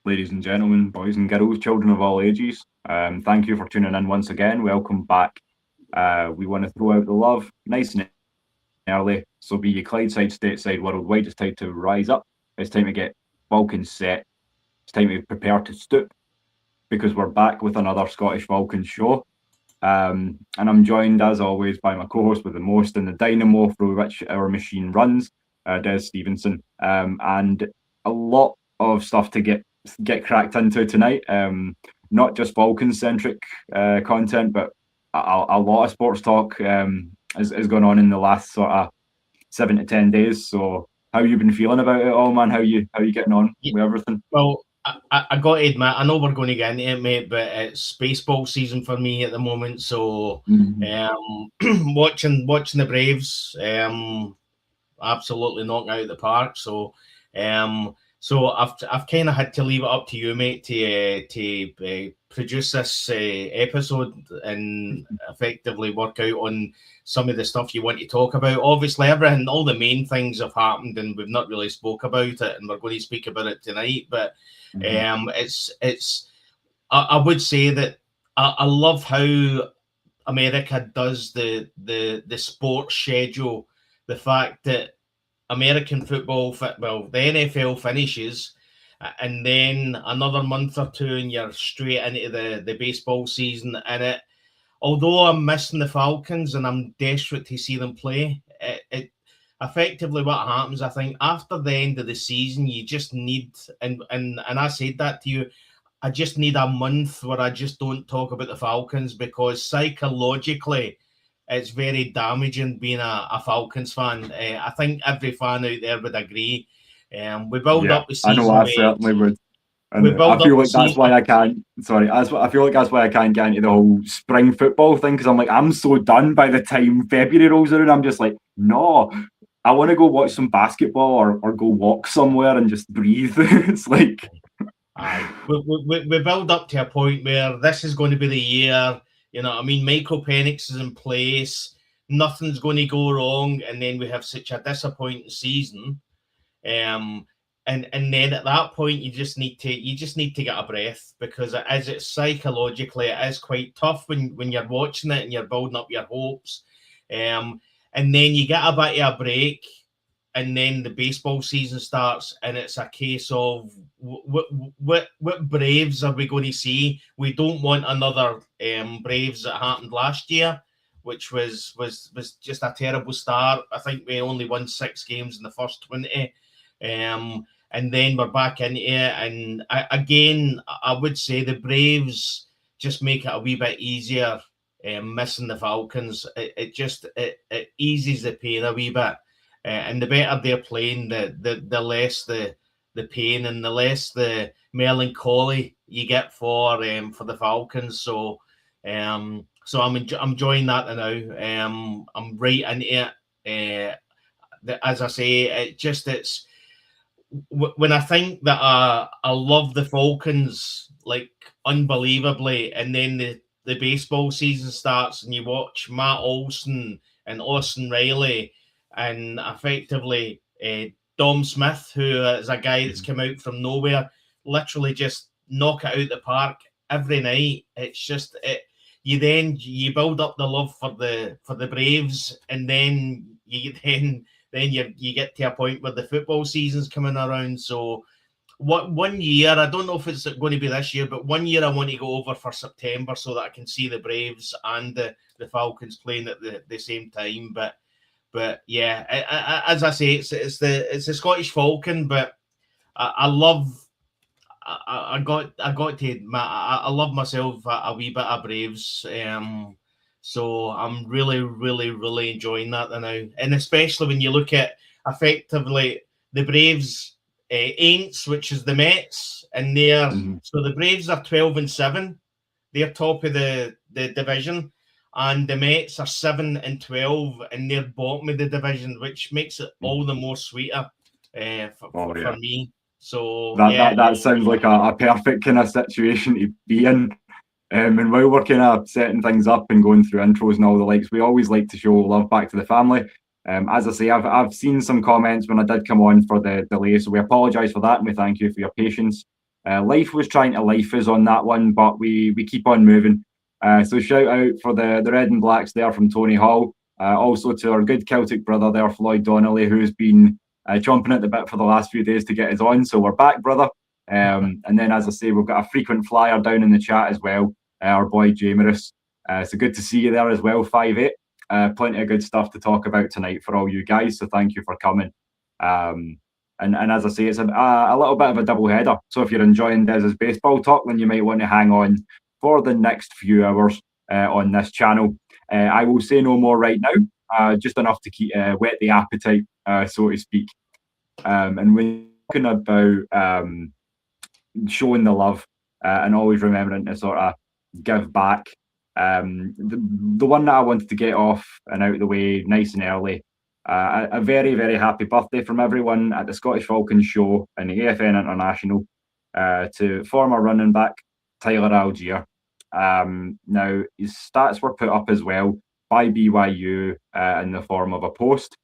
Ladies and gentlemen, boys and girls, children of all ages, thank you for tuning in once again. Welcome back. We want to throw out the love nice and early. So be you Clydeside, Stateside, worldwide. It's time to rise up. It's time to get Falcons set. It's time to prepare to stoop because we're back with another Scottish Falcons show. And I'm joined, as always, by my co-host with the most in the Dynamo through which our machine runs, Des Stevenson. And a lot of stuff to get cracked into tonight. Not just Falcons-centric content, but a lot of sports talk has gone on in the last sort of 7 to 10 days. So how you been feeling about it all, man? How you getting on with everything? Well, I got to admit, I know we're going to get into it, mate, but it's baseball season for me at the moment. So watching the Braves absolutely knocking out the park. So I've kind of had to leave it up to you, mate, to produce this episode and effectively work out on some of the stuff you want to talk about. Obviously, all the main things have happened, and we've not really spoke about it, and we're going to speak about it tonight. But I would say that I love how America does the sports schedule. The fact that American football, the NFL finishes, and then another month or two, and you're straight into the baseball season. And although I'm missing the Falcons and I'm desperate to see them play, it effectively what happens, I think, after the end of the season, you just need, and I said that to you, I just need a month where I just don't talk about the Falcons, because psychologically, it's very damaging being a Falcons fan. I think every fan out there would agree. We build up the season. I know I certainly would. And I feel like that's why I can't. Sorry, I feel like that's why I can't get into the whole spring football thing, because I'm so done by the time February rolls around. I'm just like, no, I want to go watch some basketball or go walk somewhere and just breathe. It's like, we build up to a point where this is going to be the year. You know what I mean? Michael Penix is in place. Nothing's going to go wrong. And then we have such a disappointing season. And then at that point, you just need to get a breath, because it's psychologically, it is quite tough when you're watching it and you're building up your hopes. And then you get a bit of a break, and then the baseball season starts, and it's a case of what Braves are we going to see? We don't want another Braves that happened last year, which was just a terrible start. I think we only won 6 games in the first 20. And then we're back into it. And I would say the Braves just make it a wee bit easier missing the Falcons. It eases the pain a wee bit. And the better they're playing, the less the pain and the less the melancholy you get for the Falcons. So I'm enjoying that now. I'm right into it. As I say, it's when I think that I love the Falcons like unbelievably, and then the baseball season starts and you watch Matt Olson and Austin Riley and effectively Dom Smith, who is a guy that's come out from nowhere, literally just knock it out the park every night. It's just you build up the love for the Braves, and then you get to a point where the football season's coming around. So one year, I don't know if it's going to be this year, but one year I want to go over for September so that I can see the Braves and the Falcons playing at the same time. But yeah, as I say, it's the Scottish Falcon, but I got to admit, I love myself a wee bit of Braves. So I'm really, really, really enjoying that now. And especially when you look at effectively the Braves Aints, which is the Mets, and so the Braves are 12-7. They're top of the division. And the Mets are 7-12, and they're bottom of the division, which makes it all the more sweeter for me. So that sounds like a perfect kind of situation to be in. And while we're kind of setting things up and going through intros and all the likes, we always like to show love back to the family. As I say, I've seen some comments when I did come on for the delay, so we apologise for that and we thank you for your patience. Life was trying to life us on that one, but we keep on moving. So shout out for the Red and Blacks there from Tony Hall. Also to our good Celtic brother there, Floyd Donnelly, who's been chomping at the bit for the last few days to get us on. So we're back, brother. And then, as I say, we've got a frequent flyer down in the chat as well, our boy Jamerus. So good to see you there as well, 5'8". Plenty of good stuff to talk about tonight for all you guys. So thank you for coming. And as I say, it's a little bit of a double header. So if you're enjoying Dez's baseball talk, then you might want to hang on for the next few hours on this channel. I will say no more right now, just enough to keep whet the appetite, so to speak. And we're talking about showing the love and always remembering to sort of give back. The one that I wanted to get off and out of the way nice and early. A very, very happy birthday from everyone at the Scottish Falcons show and the AFN International to former running back Tyler Algier. Now, his stats were put up as well by BYU in the form of a post,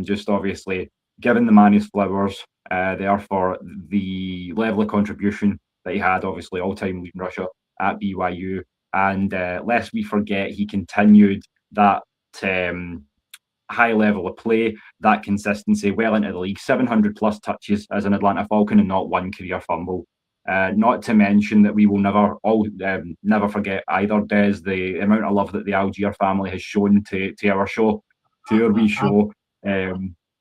just obviously giving the man his flowers there for the level of contribution that he had, obviously all-time leading rusher at BYU. And lest we forget, he continued that high level of play, that consistency well into the league, 700 plus touches as an Atlanta Falcon and not one career fumble. Not to mention that we will never forget either, Des, the amount of love that the Algier family has shown to our show, to our wee show.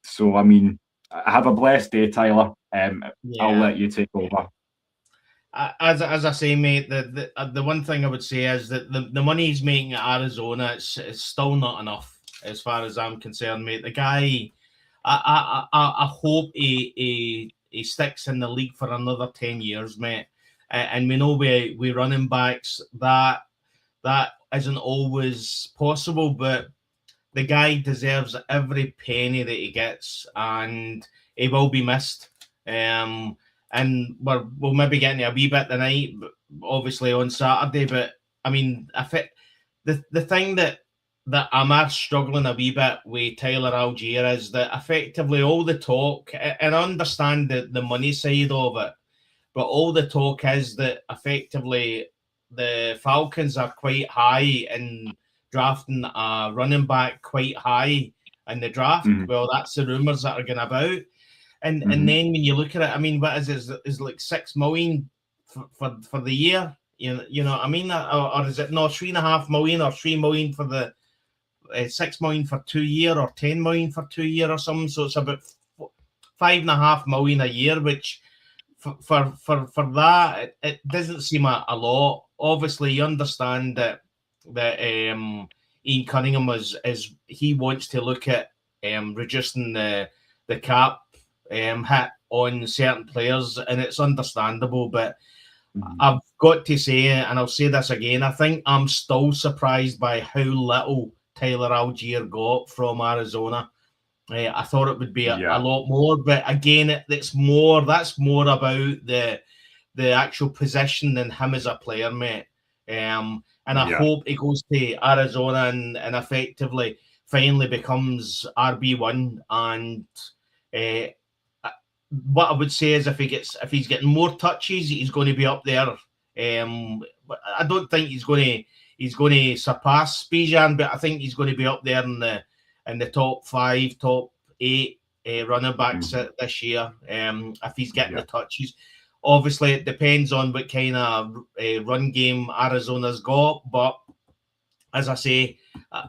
So, I mean, have a blessed day, Tyler. I'll let you take over. As I say, mate, the one thing I would say is that the money he's making at Arizona, it's still not enough as far as I'm concerned, mate. The guy, I hope he sticks in the league for another 10 years, mate. And we know we running backs that isn't always possible, but the guy deserves every penny that he gets, and he will be missed. And we'll maybe get into a wee bit tonight, but obviously on Saturday. But I mean, the thing that I'm struggling a wee bit with Tyler Algier is that effectively all the talk, and I understand the money side of it, but all the talk is that effectively the Falcons are quite high in drafting a running back quite high in the draft. Mm-hmm. Well, that's the rumours that are going about. And then when you look at it, I mean, what is like $6 million for the year? You know what I mean? Or is it no $3.5 million or $3 million for the $6 million for 2 year or $10 million for 2 year or something? So it's about $5.5 million a year, which for that it doesn't seem a lot. Obviously, you understand that Ian Cunningham is he wants to look at reducing the cap hit on certain players, and it's understandable, but I've got to say, and I'll say this again, I think I'm still surprised by how little Tyler Algier got from Arizona. I thought it would be a lot more, but again, that's more about the actual position than him as a player, mate. And I hope he goes to Arizona and effectively finally becomes RB1. And what I would say is if he's getting more touches, he's going to be up there. I don't think he's going to surpass Bijan, but I think he's going to be up there in the top 5, top 8 running backs this year. If he's getting the touches, obviously it depends on what kind of run game Arizona's got. But as I say,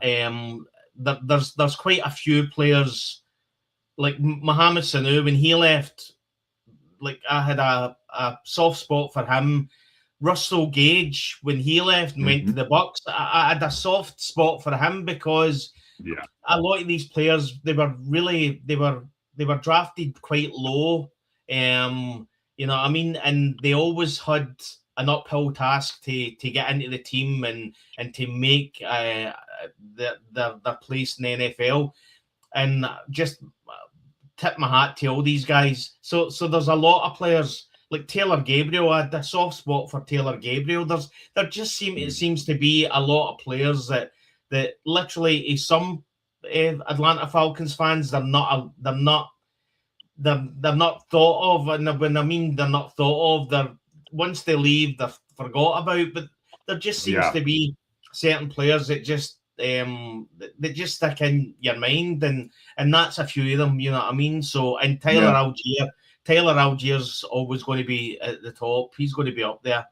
there's quite a few players. Like Mohamed Sanu, when he left, like I had a soft spot for him. Russell Gage, when he left and went to the Bucks, I had a soft spot for him because a lot of these players they were drafted quite low. You know what I mean? And they always had an uphill task to get into the team and to make their place in the NFL. And just tip my hat to all these guys. So there's a lot of players like Taylor Gabriel. I had a soft spot for Taylor Gabriel. There just seems to be a lot of players that literally some Atlanta Falcons fans they're not they're not thought of, and when I mean they're not thought of, they're once they leave, they're forgot about. But there just seems to be certain players that just stick in your mind, and that's a few of them. You know what I mean? So, and Tyler Algier's always going to be at the top. He's going to be up there.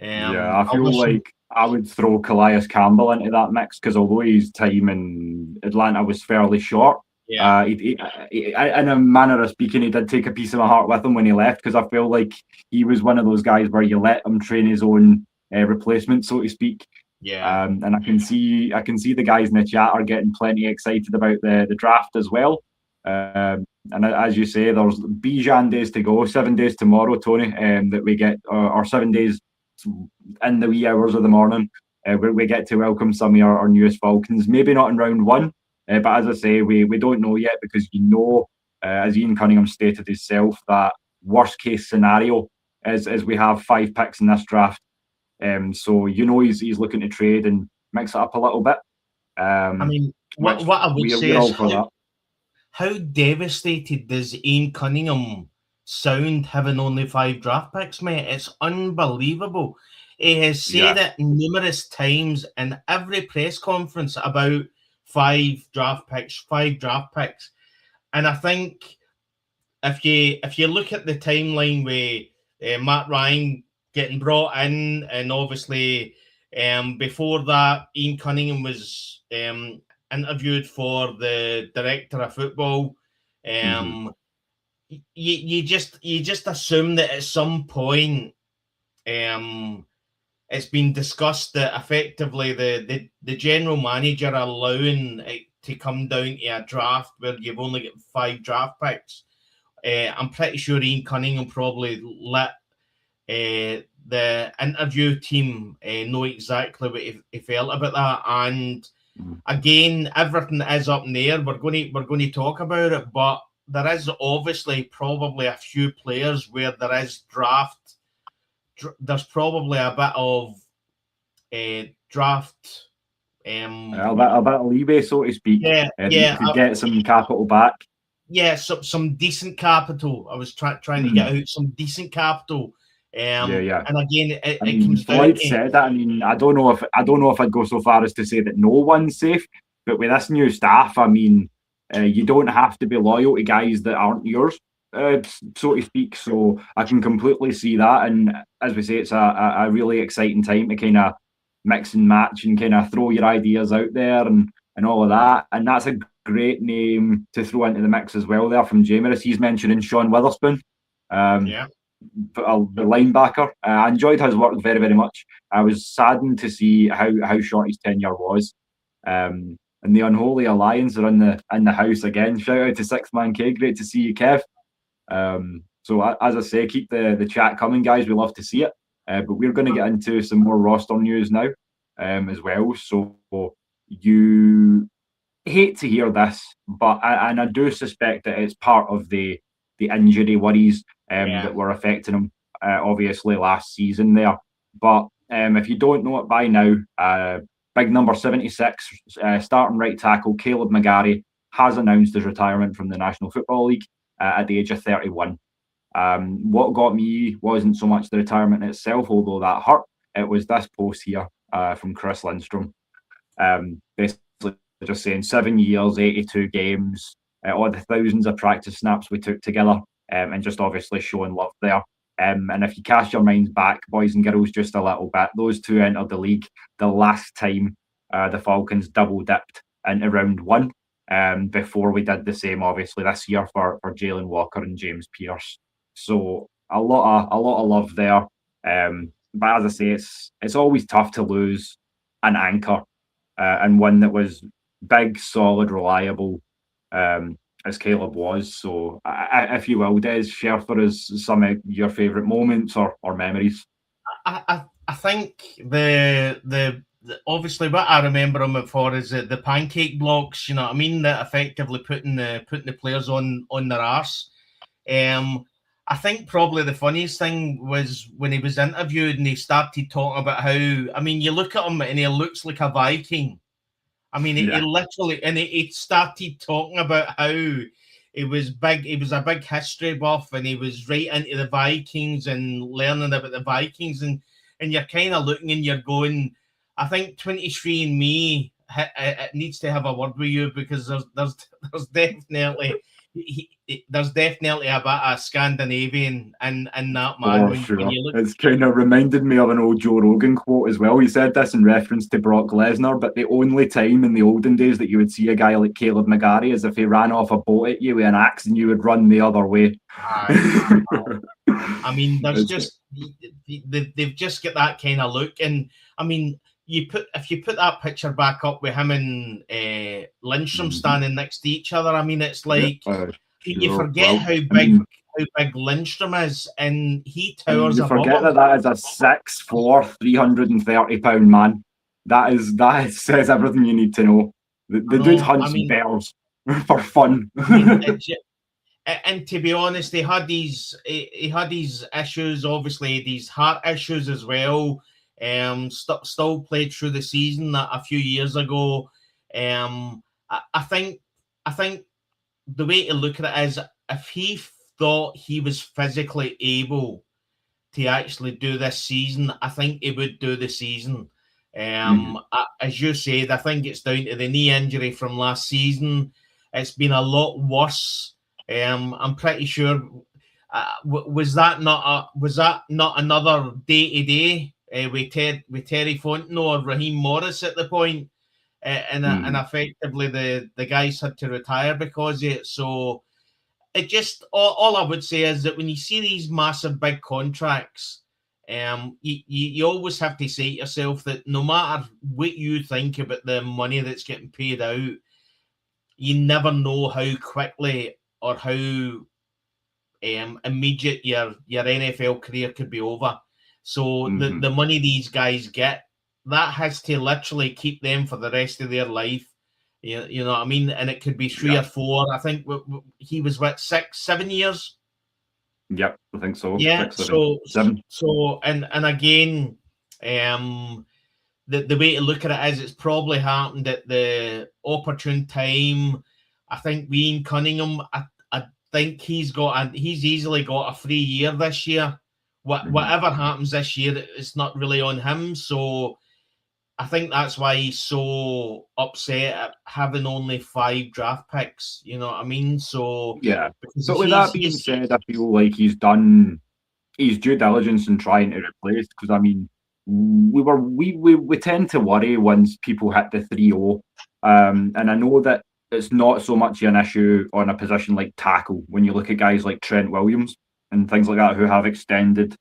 I feel like I would throw Calais Campbell into that mix, because although his time in Atlanta was fairly short, he, in a manner of speaking, he did take a piece of my heart with him when he left, because I feel like he was one of those guys where you let him train his own replacement, so to speak. And I can see the guys in the chat are getting plenty excited about the draft as well. And as you say, there's Bijan days to go, 7 days tomorrow, Tony, that we get, or 7 days in the wee hours of the morning, where we get to welcome some of our newest Falcons. Maybe not in round one, but as I say, we don't know yet, because as Ian Cunningham stated himself, that worst case scenario is we have 5 picks in this draft. So he's looking to trade and mix it up a little bit. I mean, what I would say is how devastated does Ian Cunningham sound having only 5 draft picks, mate? It's unbelievable. He has said it numerous times in every press conference about 5 draft picks. And I think if you look at the timeline with Matt Ryan getting brought in, and obviously before that, Ian Cunningham was interviewed for the director of football. You just assume that at some point it's been discussed that effectively the general manager allowing it to come down to a draft where you've only got 5 draft picks. I'm pretty sure Ian Cunningham probably let the interview team know exactly what he felt about that. And again, everything is up in the air. We're going to talk about it, but there is obviously probably a few players where there is draft. There's probably a bit of draft. A bit of leeway, so to speak. You could get some capital back. Yeah, some decent capital. I was trying to get out some decent capital. And again, it comes down to said that. I mean, I don't know if I'd go so far as to say that no one's safe, but with this new staff, I mean, you don't have to be loyal to guys that aren't yours, so to speak. So I can completely see that, and as we say, it's a really exciting time to kind of mix and match and kind of throw your ideas out there and all of that. And that's a great name to throw into the mix as well there from Jameris. He's mentioning Sean Witherspoon. The linebacker. I enjoyed his work very, very much. I was saddened to see how short his tenure was. And the Unholy Alliance are in the house again. Shout out to Sixth Man K. Great to see you, Kev. So as I say, keep the chat coming, guys. We love to see it. But we're going to get into some more roster news now as well. So you hate to hear this, but I do suspect that it's part of the injury worries that were affecting him, obviously, last season there. But if you don't know it by now, big number 76, starting right tackle, Kaleb McGary, has announced his retirement from the National Football League at the age of 31. What got me wasn't so much the retirement itself, although that hurt. It was this post here from Chris Lindstrom. Basically just saying 7 years, 82 games, all the thousands of practice snaps we took together, and just obviously showing love there. And if you cast your minds back, boys and girls, just a little bit, those two entered the league the last time the Falcons double dipped into round one, before we did the same, obviously, this year for Jalen Walker and James Pearce. So a lot of love there. But as I say, it's always tough to lose an anchor, and one that was big, solid, reliable, as Kaleb was. So if you will, Des, share for us some of your favourite moments or memories. I think the obviously what I remember him for is the pancake blocks, you know what I mean, that effectively putting the players on their arse. I think probably the funniest thing was when he was interviewed and he started talking about how, I mean, you look at him and he looks like a Viking. I mean, he literally, and he started talking about how he was big. He was a big history buff, and he was right into the Vikings and learning about the Vikings. And you're kind of looking and you're going, I think 23andMe it needs to have a word with you, because there's definitely there's definitely a bit of Scandinavian in that man. Oh, sure. It's kind of reminded me of an old Joe Rogan quote as well. He said this in reference to Brock Lesnar, but the only time in the olden days that you would see a guy like Kaleb McGary is if he ran off a boat at you with an axe and you would run the other way. I mean, there's just they've just got that kind of look. And I mean, if you put that picture back up with him and Lindstrom standing next to each other, I mean, it's like you forget how big Lindstrom is, and he towers above him. You forget that is a 6'4", 330-pound man. That says everything you need to know. The dude hunts bears for fun. And to be honest, he had these issues, obviously these heart issues as well. Still played through the season a few years ago. I think the way to look at it is, if he thought he was physically able to actually do this season, I think he would do the season. As you said, I think it's down to the knee injury from last season. It's been a lot worse. I'm pretty sure. Was that not another day-to-day with Terry Fontenot or Raheem Morris at the point? And effectively the guys had to retire because of it. So it just, all I would say is that when you see these massive big contracts, you always have to say to yourself that no matter what you think about the money that's getting paid out, you never know how quickly or how immediate your NFL career could be over. So the money these guys get, that has to literally keep them for the rest of their life. You know what I mean? And it could be 3 or 4. I think he was, 6-7 years? Yep, I think so. Yeah, 6, 7. So and again, the way to look at it is, it's probably happened at the opportune time. I think Ian Cunningham, I think he's easily got a free year this year. Whatever happens this year, it's not really on him. So I think that's why he's so upset at having only 5 draft picks. You know what I mean? So yeah. So with that being said, I feel like he's done his due diligence in trying to replace. Because I mean, we tend to worry once people hit the 3-0, and I know that it's not so much an issue on a position like tackle when you look at guys like Trent Williams and things like that who have extended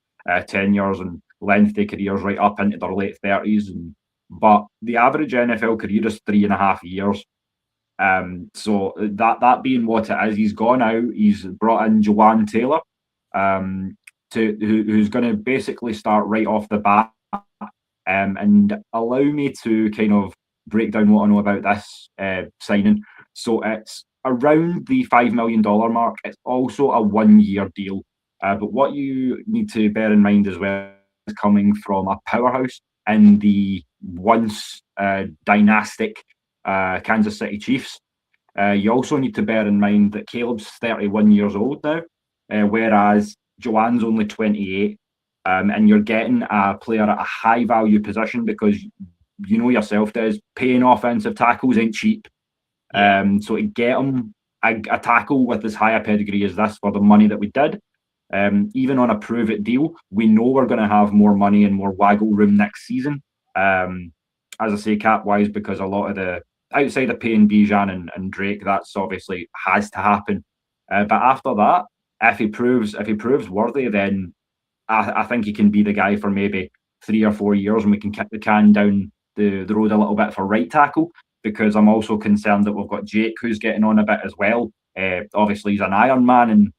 tenures and lengthy careers right up into their late 30s. But the average NFL career is 3.5 years. So that being what it is, he's gone out. He's brought in Jawaan Taylor, who's going to basically start right off the bat. And allow me to kind of break down what I know about this signing. So it's around the $5 million mark. It's also a 1-year deal. But what you need to bear in mind as well is coming from a powerhouse in the once dynastic Kansas City Chiefs. You also need to bear in mind that Kaleb's 31 years old now, whereas Jawaan's only 28. And you're getting a player at a high value position, because you know yourself, Des, paying offensive tackles ain't cheap. So to get him a tackle with as high a pedigree as this for the money that we did, even on a prove it deal, we know we're going to have more money and more waggle room next season. As I say, cap wise, because a lot of the outside of paying Bijan and Drake, that's obviously has to happen. But after that, if he proves worthy, then I think he can be the guy for maybe 3 or 4 years, and we can kick the can down the road a little bit for right tackle, because I'm also concerned that we've got Jake who's getting on a bit as well. Obviously he's an Iron Man, and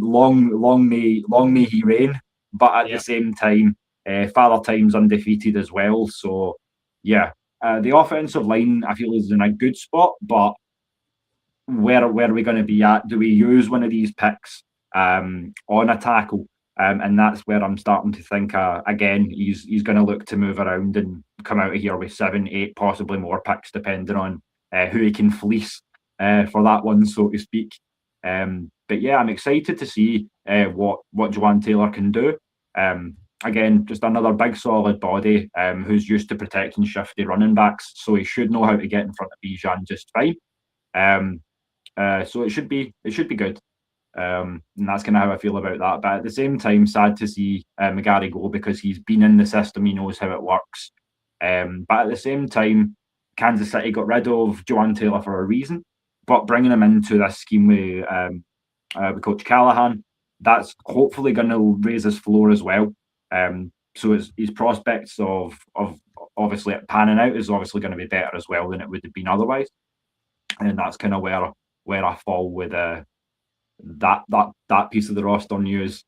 long may he reign, but at the same time, Father Time's undefeated as well. So yeah, the offensive line I feel is in a good spot, but where are we going to be at? Do we use one of these picks on a tackle? And that's where I'm starting to think, again, he's going to look to move around and come out of here with 7, 8, possibly more picks, depending on who he can fleece for that one, so to speak. But yeah, I'm excited to see what Jawaan Taylor can do. Again, just another big solid body who's used to protecting shifty running backs, so he should know how to get in front of Bijan just fine. So it should be good. And that's kind of how I feel about that. But at the same time, sad to see McGary go, because he's been in the system, he knows how it works. But at the same time, Kansas City got rid of Jawaan Taylor for a reason. But bringing him into this scheme with Coach Callahan, that's hopefully going to raise his floor as well. So his prospects of obviously panning out is obviously going to be better as well than it would have been otherwise. And that's kind of where I fall with that piece of the roster news.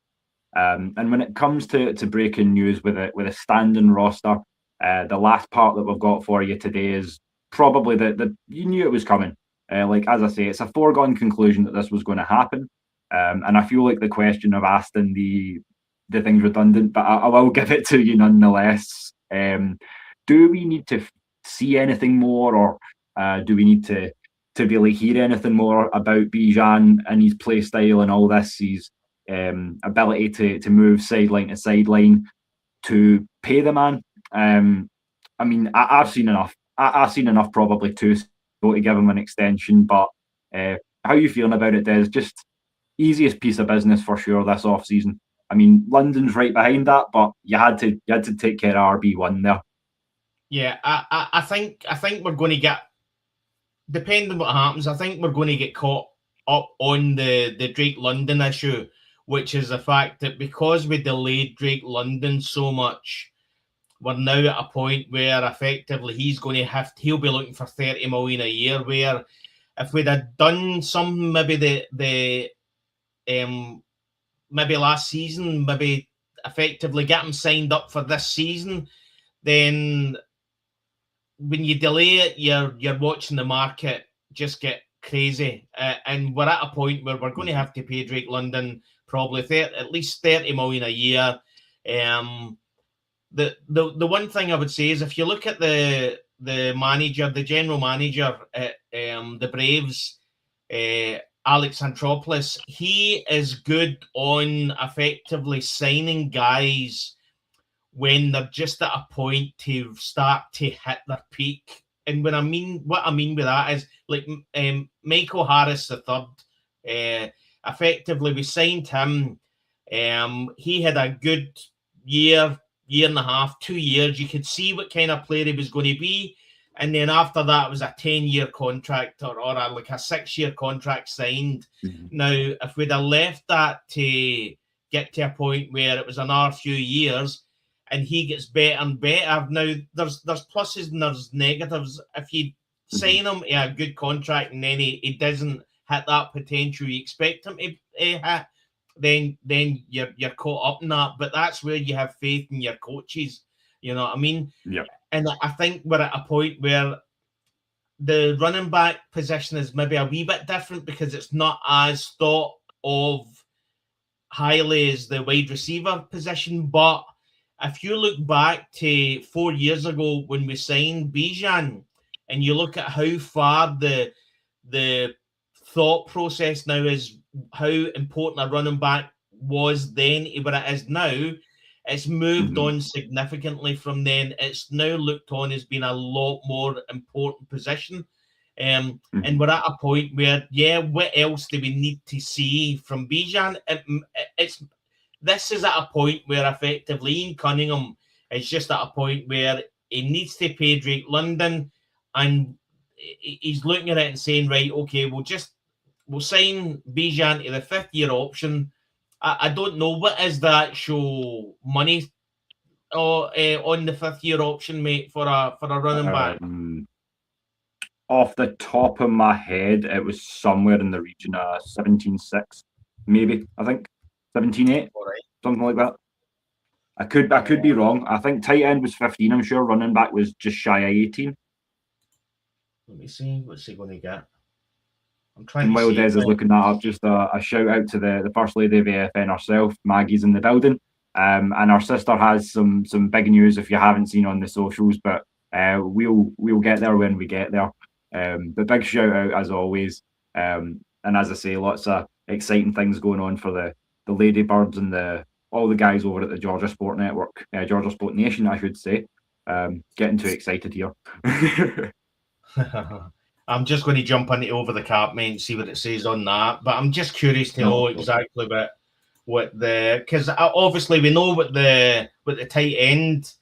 And when it comes to breaking news with a standing roster, the last part that we've got for you today is probably the you knew it was coming. Like, as I say, it's a foregone conclusion that this was going to happen. And I feel like the question of asking the thing's redundant, but I will give it to you nonetheless. Do we need to see anything more, or do we need to really hear anything more about Bijan and his play style and all this, his ability to move sideline to sideline, to pay the man? I mean, I've seen enough. I've seen enough probably to give him an extension, but how are you feeling about it, Des? Just easiest piece of business for sure this off season. I mean, London's right behind that, but you had to take care of RB1 there. Yeah, I think we're going to get, depending on what happens, I think we're going to get caught up on the Drake London issue, which is the fact that because we delayed Drake London so much, we're now at a point where effectively he'll be looking for 30 million a year, where if we'd have done something maybe maybe last season, maybe effectively get him signed up for this season, then when you delay it, you're watching the market just get crazy. And we're at a point where we're going to have to pay Drake London probably at least 30 million a year. The one thing I would say is, if you look at the general manager at the Braves, Alex Antropoulos, he is good on effectively signing guys when they're just at a point to start to hit their peak. And what I mean with that is, like, Michael Harris the third, effectively we signed him. He had a good year and a half, 2 years. You could see what kind of player he was going to be. And then after that, it was a 10-year contract or a 6-year contract signed. Mm-hmm. Now, if we'd have left that to get to a point where it was another few years and he gets better and better, now there's pluses and there's negatives. If you sign him to a good contract and then he doesn't hit that potential you expect him to hit, then you're caught up in that. But that's where you have faith in your coaches. You know what I mean? Yeah. And I think we're at a point where the running back position is maybe a wee bit different, because it's not as thought of highly as the wide receiver position. But if you look back to 4 years ago when we signed Bijan, and you look at how far the thought process now is, how important a running back was then to what it is now, it's moved on significantly from then. It's now looked on as being a lot more important position. And we're at a point where, what else do we need to see from Bijan? This is at a point where effectively Ian Cunningham is just at a point where he needs to pay Drake London, and he's looking at it and saying, right, okay, we'll sign Bijan to the 5th-year option. I don't know what is the actual money on the 5th-year option, mate, for a running back. Off the top of my head, it was somewhere in the region of 17.6, maybe. I think 17.8, something like that. I could be wrong. I think tight end was 15. I'm sure running back was just shy of 18. Let me see. What's he going to get? And while Des is looking that up, just a shout out to the First Lady of AFN herself. Maggie's in the building, and our sister has some big news if you haven't seen on the socials, but we'll get there when we get there. But big shout out as always. And as I say, lots of exciting things going on for the Ladybirds and all the guys over at the Georgia Sport Network, Georgia Sport Nation, I should say. Getting too excited here. I'm just going to jump into Over the Cap, mate, and see what it says on that. But I'm just curious to know exactly what the, because obviously we know what the tight end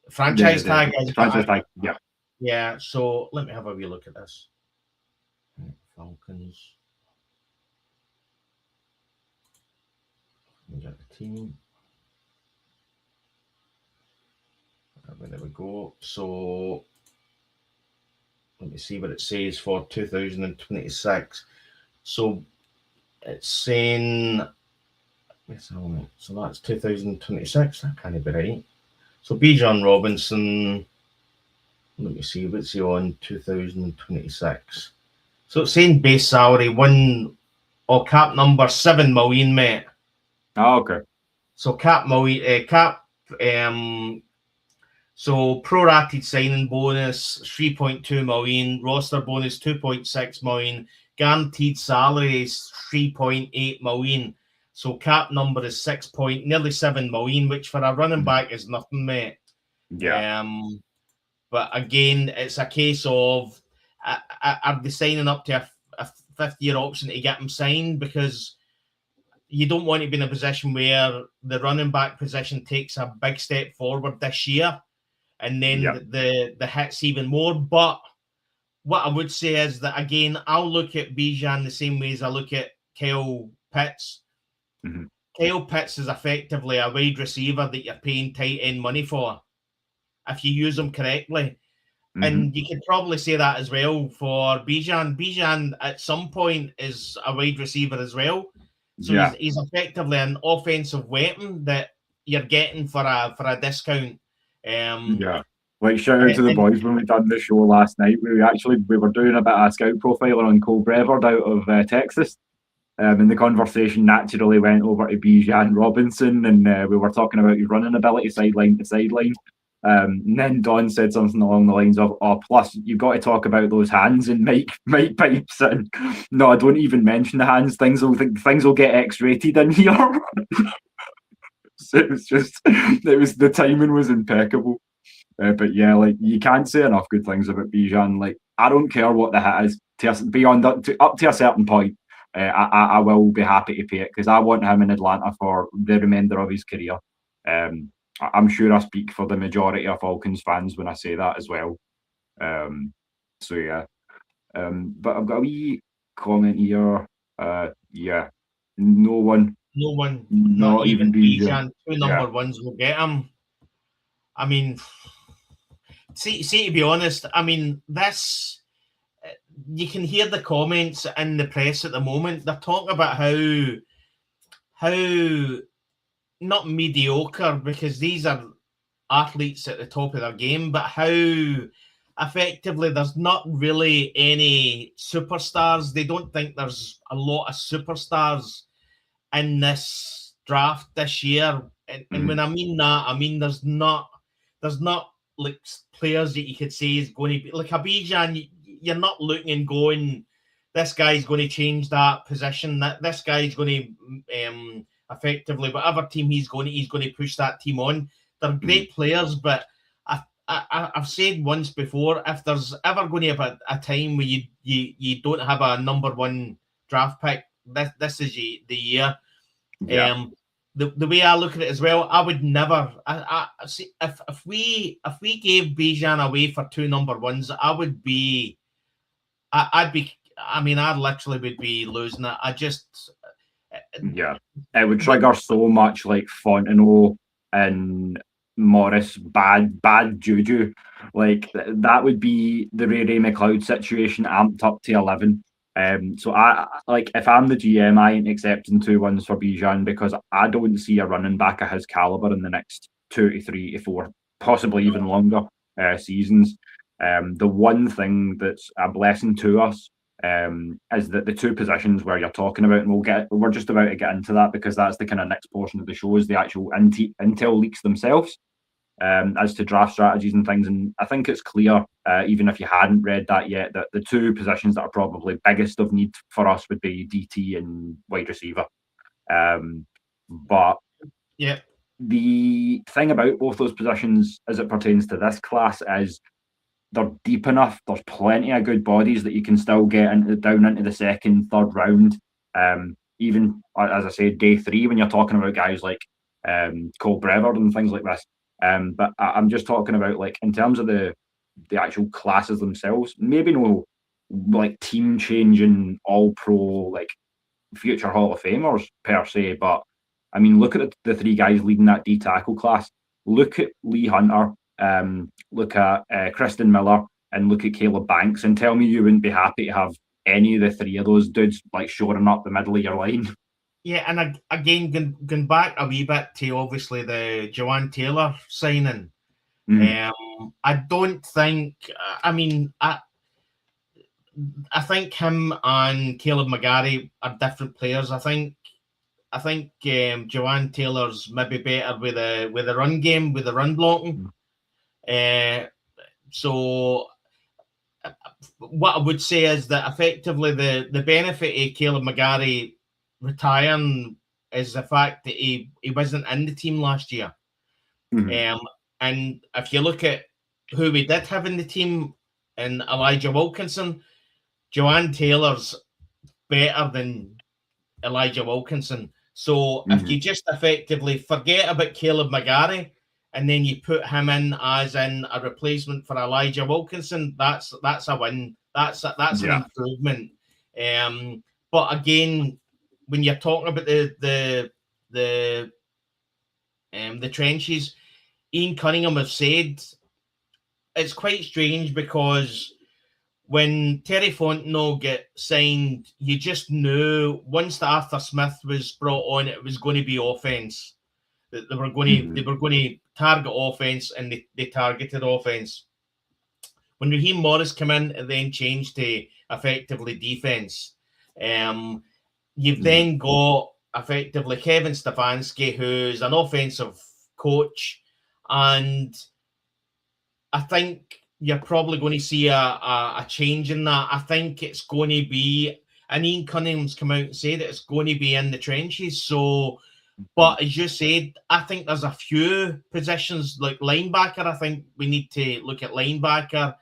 franchise tag is. Franchise tag, yeah. Yeah, so let me have a wee look at this. Falcons. We got the team. There we go. So let me see what it says for 2026. So it's saying, so that's 2026. That can't be right. So Bijan Robinson, let me see, what's he on 2026? So it's saying base salary cap number 7 million, mate. Oh, okay. So so prorated signing bonus 3.2 million, roster bonus 2.6 million, guaranteed salary is 3.8 million. So cap number is nearly 7 million, which for a running back is nothing, mate. Yeah. But again, it's a case of are they signing up to a 5th-year option to get him signed? Because you don't want to be in a position where the running back position takes a big step forward this year, and then the hit's even more. But what I would say is that, again, I'll look at Bijan the same way as I look at Kyle Pitts. Mm-hmm. Kyle Pitts is effectively a wide receiver that you're paying tight end money for if you use him correctly. Mm-hmm. And you could probably say that as well for Bijan. Bijan at some point is a wide receiver as well. So he's effectively an offensive weapon that you're getting for a discount. Like, shout out to the boys when we done the show last night. We were doing a bit of a scout profiler on Cole Brevard out of Texas. And the conversation naturally went over to Bijan Robinson, and we were talking about his running ability sideline to sideline. And then Don said something along the lines of, plus you've got to talk about those hands, and Mike pipes in, no, don't even mention the hands, things will get X-rated in here. So it was the timing was impeccable. But yeah, like, you can't say enough good things about Bijan. Like, I don't care what the hit is, up to a certain point. I will be happy to pay it, because I want him in Atlanta for the remainder of his career. I'm sure I speak for the majority of Falcons fans when I say that as well. So yeah. But I've got a wee comment here. No one, not even Bijan. 2 number ones will get him. I mean, see, to be honest, I mean, this, you can hear the comments in the press at the moment. They're talking about how not mediocre, because these are athletes at the top of their game, but how effectively there's not really any superstars. They don't think there's a lot of superstars in this draft this year. And when I mean that, I mean there's not like players that you could say is going to be like a Bijan. You're not looking and going, this guy's going to change that position. That this guy's going to effectively, whatever team he's going to push that team on. They're great players, but I've said once before, if there's ever going to be a time where you don't have a number 1 draft pick, this is the year. Yeah. The way I look at it as well, I would never. I see if we gave Bijan away for 2 number 1s, I literally would be losing it. It would trigger so much like Fontenot and Morris bad juju. Like, that would be the Ray McLeod situation amped up to 11. So I like, if I'm the GM, I ain't accepting 2 1s for Bijan, because I don't see a running back of his caliber in the next 2 to 3 to 4, possibly even longer seasons. The one thing that's a blessing to us is that the 2 positions where you're talking about, and we're just about to get into that, because that's the kind of next portion of the show, is the actual intel leaks themselves. as to draft strategies and things. And I think it's clear, even if you hadn't read that yet, that the two positions that are probably biggest of need for us would be DT and wide receiver. But yeah, the thing about both those positions as it pertains to this class is they're deep enough. There's plenty of good bodies that you can still get down into the second, third round. Even, as I say, day 3, when you're talking about guys like Cole Brevard and things like this. But I'm just talking about, like, in terms of the actual classes themselves, maybe no like team changing all pro, like future Hall of Famers per se, but I mean, look at the 3 guys leading that D tackle class. Look at Lee Hunter, look at Kristen Miller, and look at Caleb Banks, and tell me you wouldn't be happy to have any of the 3 of those dudes like shoring up the middle of your line. Yeah, and again, going back a wee bit to obviously the Jawaan Taylor signing. I don't think. I mean, I think him and Kaleb McGary are different players. I think Jawaan Taylor's maybe better with the run game, with the run blocking. So what I would say is that effectively the benefit of Kaleb McGary retiring is the fact that he wasn't in the team last year. And if you look at who we did have in the team, and Elijah Wilkinson, Jawaan Taylor's better than Elijah Wilkinson. So if you just effectively forget about Kaleb McGary and then you put him in as in a replacement for Elijah Wilkinson, that's a win. That's an improvement. But again, when you're talking about the trenches, Ian Cunningham has said it's quite strange because when Terry Fontenot get signed, you just knew once the Arthur Smith was brought on, it was going to be offense. That they were going to target offense, and they targeted offense. When Raheem Morris came in, it then changed to effectively defense. You've then got effectively Kevin Stefanski, who's an offensive coach, and I think you're probably going to see a change in that. I think it's going to be, and Ian Cunningham's come out and said that it's going to be in the trenches. So, but as you said, I think there's a few positions like linebacker. I think we need to look at linebacker,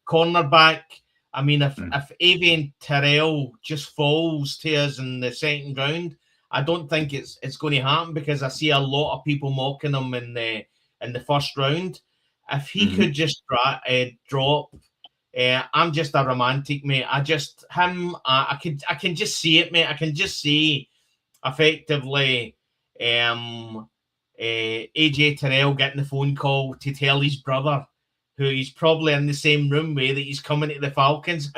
cornerback. I mean, if Avian Terrell just falls to us in the second round, I don't think it's going to happen, because I see a lot of people mocking him in the first round. If he could just drop, I'm just a romantic, mate. I can just see it, mate. I can just see effectively AJ Terrell getting the phone call to tell his brother, who he's probably in the same room with, that he's coming to the Falcons.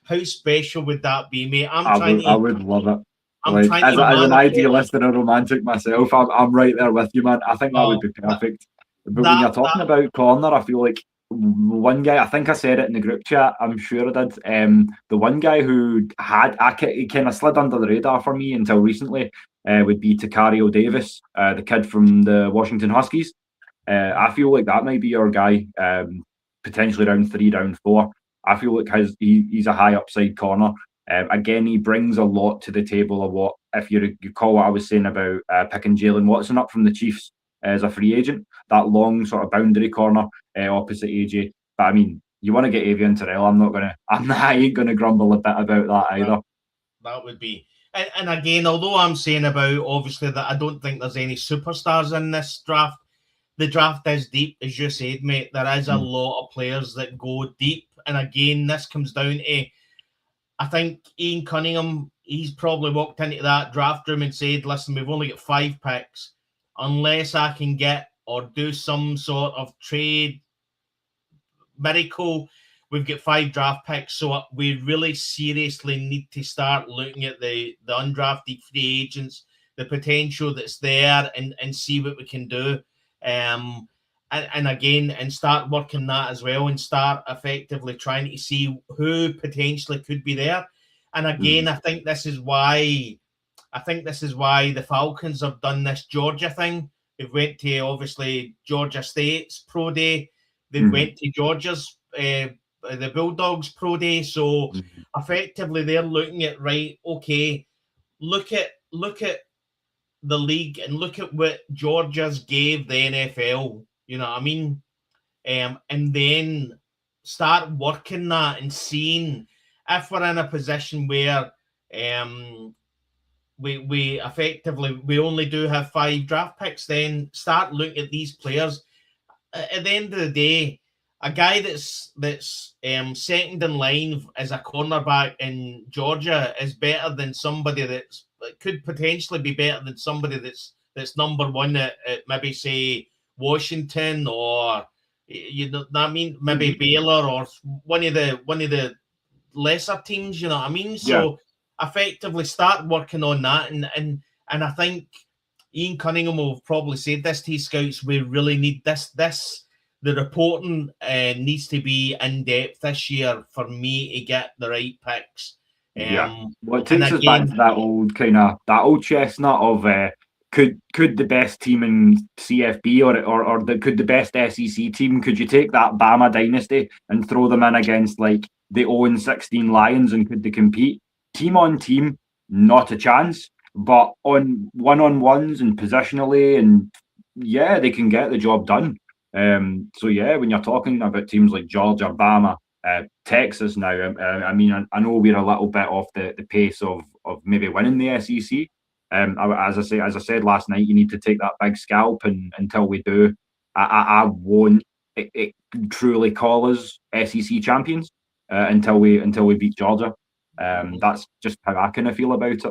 How special would that be, mate? I would love it. As an idealist and a romantic myself, I'm right there with you, man. I think that would be perfect. But when you're talking about corner, I feel like one guy, I think I said it in the group chat, I'm sure I did. The one guy who he kind of slid under the radar for me until recently would be Takario Davis, the kid from the Washington Huskies. I feel like that might be your guy, potentially round 3, round 4. I feel like he's a high upside corner. Again, he brings a lot to the table of what, if you recall what I was saying about picking Jalen Watson up from the Chiefs as a free agent, that long sort of boundary corner opposite AJ. But I mean, you want to get Avian Terrell. I ain't gonna grumble a bit about that either. That would be, and again, although I'm saying about obviously that I don't think there's any superstars in this draft, the draft is deep, as you said, mate. There is a lot of players that go deep, and again, this comes down to, I think Ian Cunningham, he's probably walked into that draft room and said, listen, we've only got 5 picks. Unless I can get or do some sort of trade miracle, we've got 5 draft picks. So we really seriously need to start looking at the undrafted free agents, the potential that's there, and see what we can do. And again, and start working that as well, and start effectively trying to see who potentially could be there. And again, I think this is why the Falcons have done this Georgia thing, They've went to obviously Georgia State's pro day. They've went to Georgia's the Bulldogs pro day. So effectively, they're looking at right. Okay, look at the league and look at what Georgia's gave the NFL. You know what I mean? And then start working that and seeing if we're in a position where we effectively we only do have 5 draft picks, then start looking at these players. At the end of the day, a guy that's second in line as a cornerback in Georgia is better than somebody that could potentially be better than somebody that's number 1 at maybe say Washington, or you know what I mean, maybe Baylor, or one of the lesser teams, you know what I mean? So effectively start working on that, and I think Ian Cunningham will probably say this to his scouts: we really need this. The reporting needs to be in depth this year for me to get the right picks. Well, it takes us back to that old chestnut of could the best team in CFB or could the best SEC team, could you take that Bama dynasty and throw them in against like the 0-16 Lions, and could they compete? Team on team, not a chance. But on one-on-ones and positionally, and they can get the job done. So when you're talking about teams like Georgia, Bama, Texas now, I mean, I know we're a little bit off the pace of maybe winning the SEC. As I said last night, you need to take that big scalp, and until we do, I won't truly call us SEC champions until we beat Georgia. That's just how I kind of feel about it.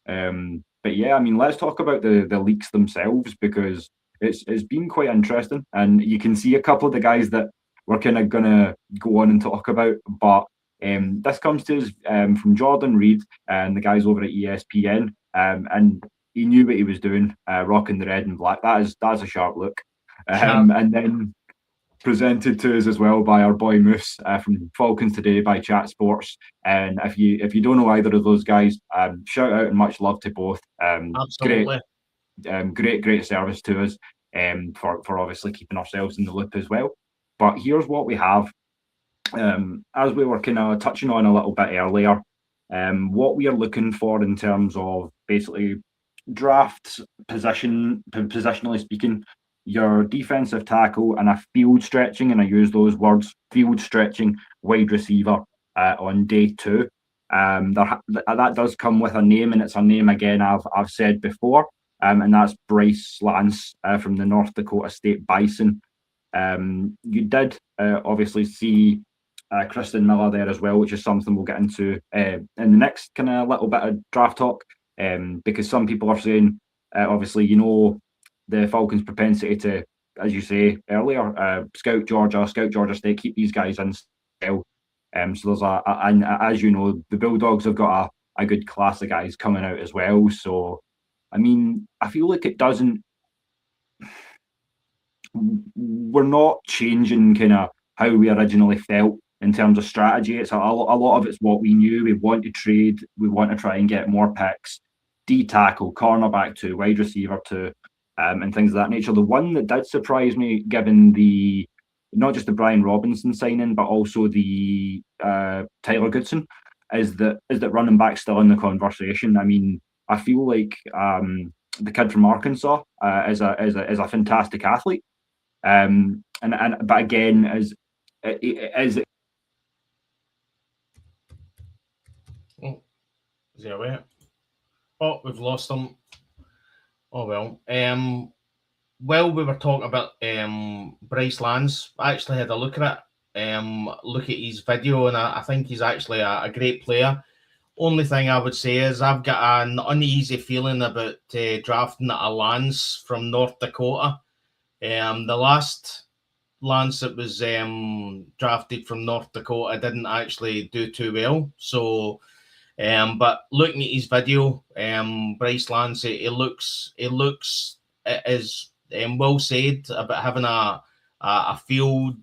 But I mean, let's talk about the leaks themselves, because it's been quite interesting, and you can see a couple of the guys that we're kind of gonna go on and talk about. But this comes to us from Jordan Reed and the guys over at ESPN, and he knew what he was doing, rocking the red and black. That's a sharp look, and then presented to us as well by our boy Moose from Falcons Today by Chat Sports. And if you don't know either of those guys, shout out and much love to both. Absolutely. Great service to us, for obviously keeping ourselves in the loop as well. But here's what we have. As we were kind of touching on a little bit earlier, what we are looking for in terms of basically drafts, positionally speaking, your defensive tackle and a field stretching, and I use those words, field stretching wide receiver on day 2. That does come with a name, and it's a name again I've said before, and that's Bryce Lance from the North Dakota State Bison. You did obviously see Kristen Miller there as well, which is something we'll get into in the next kind of little bit of draft talk, because some people are saying, obviously, you know, the Falcons' propensity to, as you say earlier, scout Georgia State, keep these guys in style. So there's and as you know, the Bulldogs have got a good class of guys coming out as well. So, I mean, I feel like it doesn't. We're not changing kind of how we originally felt in terms of strategy. It's a lot of it's what we knew. We want to trade. We want to try and get more picks. D tackle, cornerback 2, wide receiver 2. And things of that nature. The one that did surprise me, given not just the Brian Robinson signing, but also the Tyler Goodson, is that running back still in the conversation. I mean, I feel like the kid from Arkansas is a fantastic athlete, but again, is is he away? Oh, we've lost him. Oh well. While we were talking about Bryce Lance, I actually had a look at it. Look at his video, and I think he's actually a great player. Only thing I would say is I've got an uneasy feeling about drafting a Lance from North Dakota. The last Lance that was drafted from North Dakota didn't actually do too well. So, but looking at his video, Bryce Lance, it looks as Will said about having a field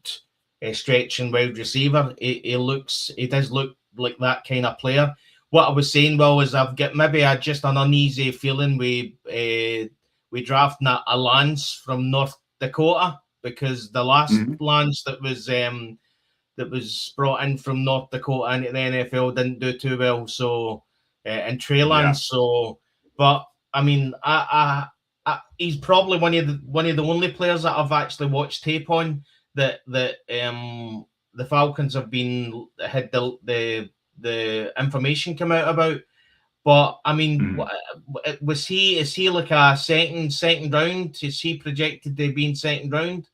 stretching wide receiver. It does look like that kind of player. What I was saying, Will, is I've got maybe just an uneasy feeling with we drafting a Lance from North Dakota, because the last Lance that was brought in from North Dakota into the NFL didn't do too well. So and Trey Lance. So, but I mean, he's probably one of the only players that I've actually watched tape on that the Falcons had the information come out about. But I mean, is he like a second round? Is he projected to be in second round?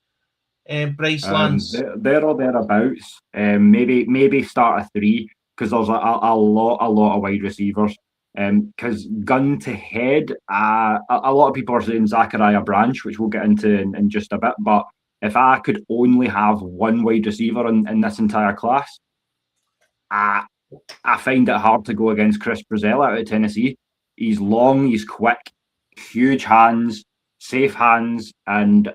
Bryce Lance, there or thereabouts. Maybe start a 3, because there's a lot of wide receivers. Because gun to head, a lot of people are saying Zachariah Branch, which we'll get into in just a bit. But if I could only have one wide receiver in this entire class, I find it hard to go against Chris Brazell out of Tennessee. He's long, he's quick, huge hands, safe hands, and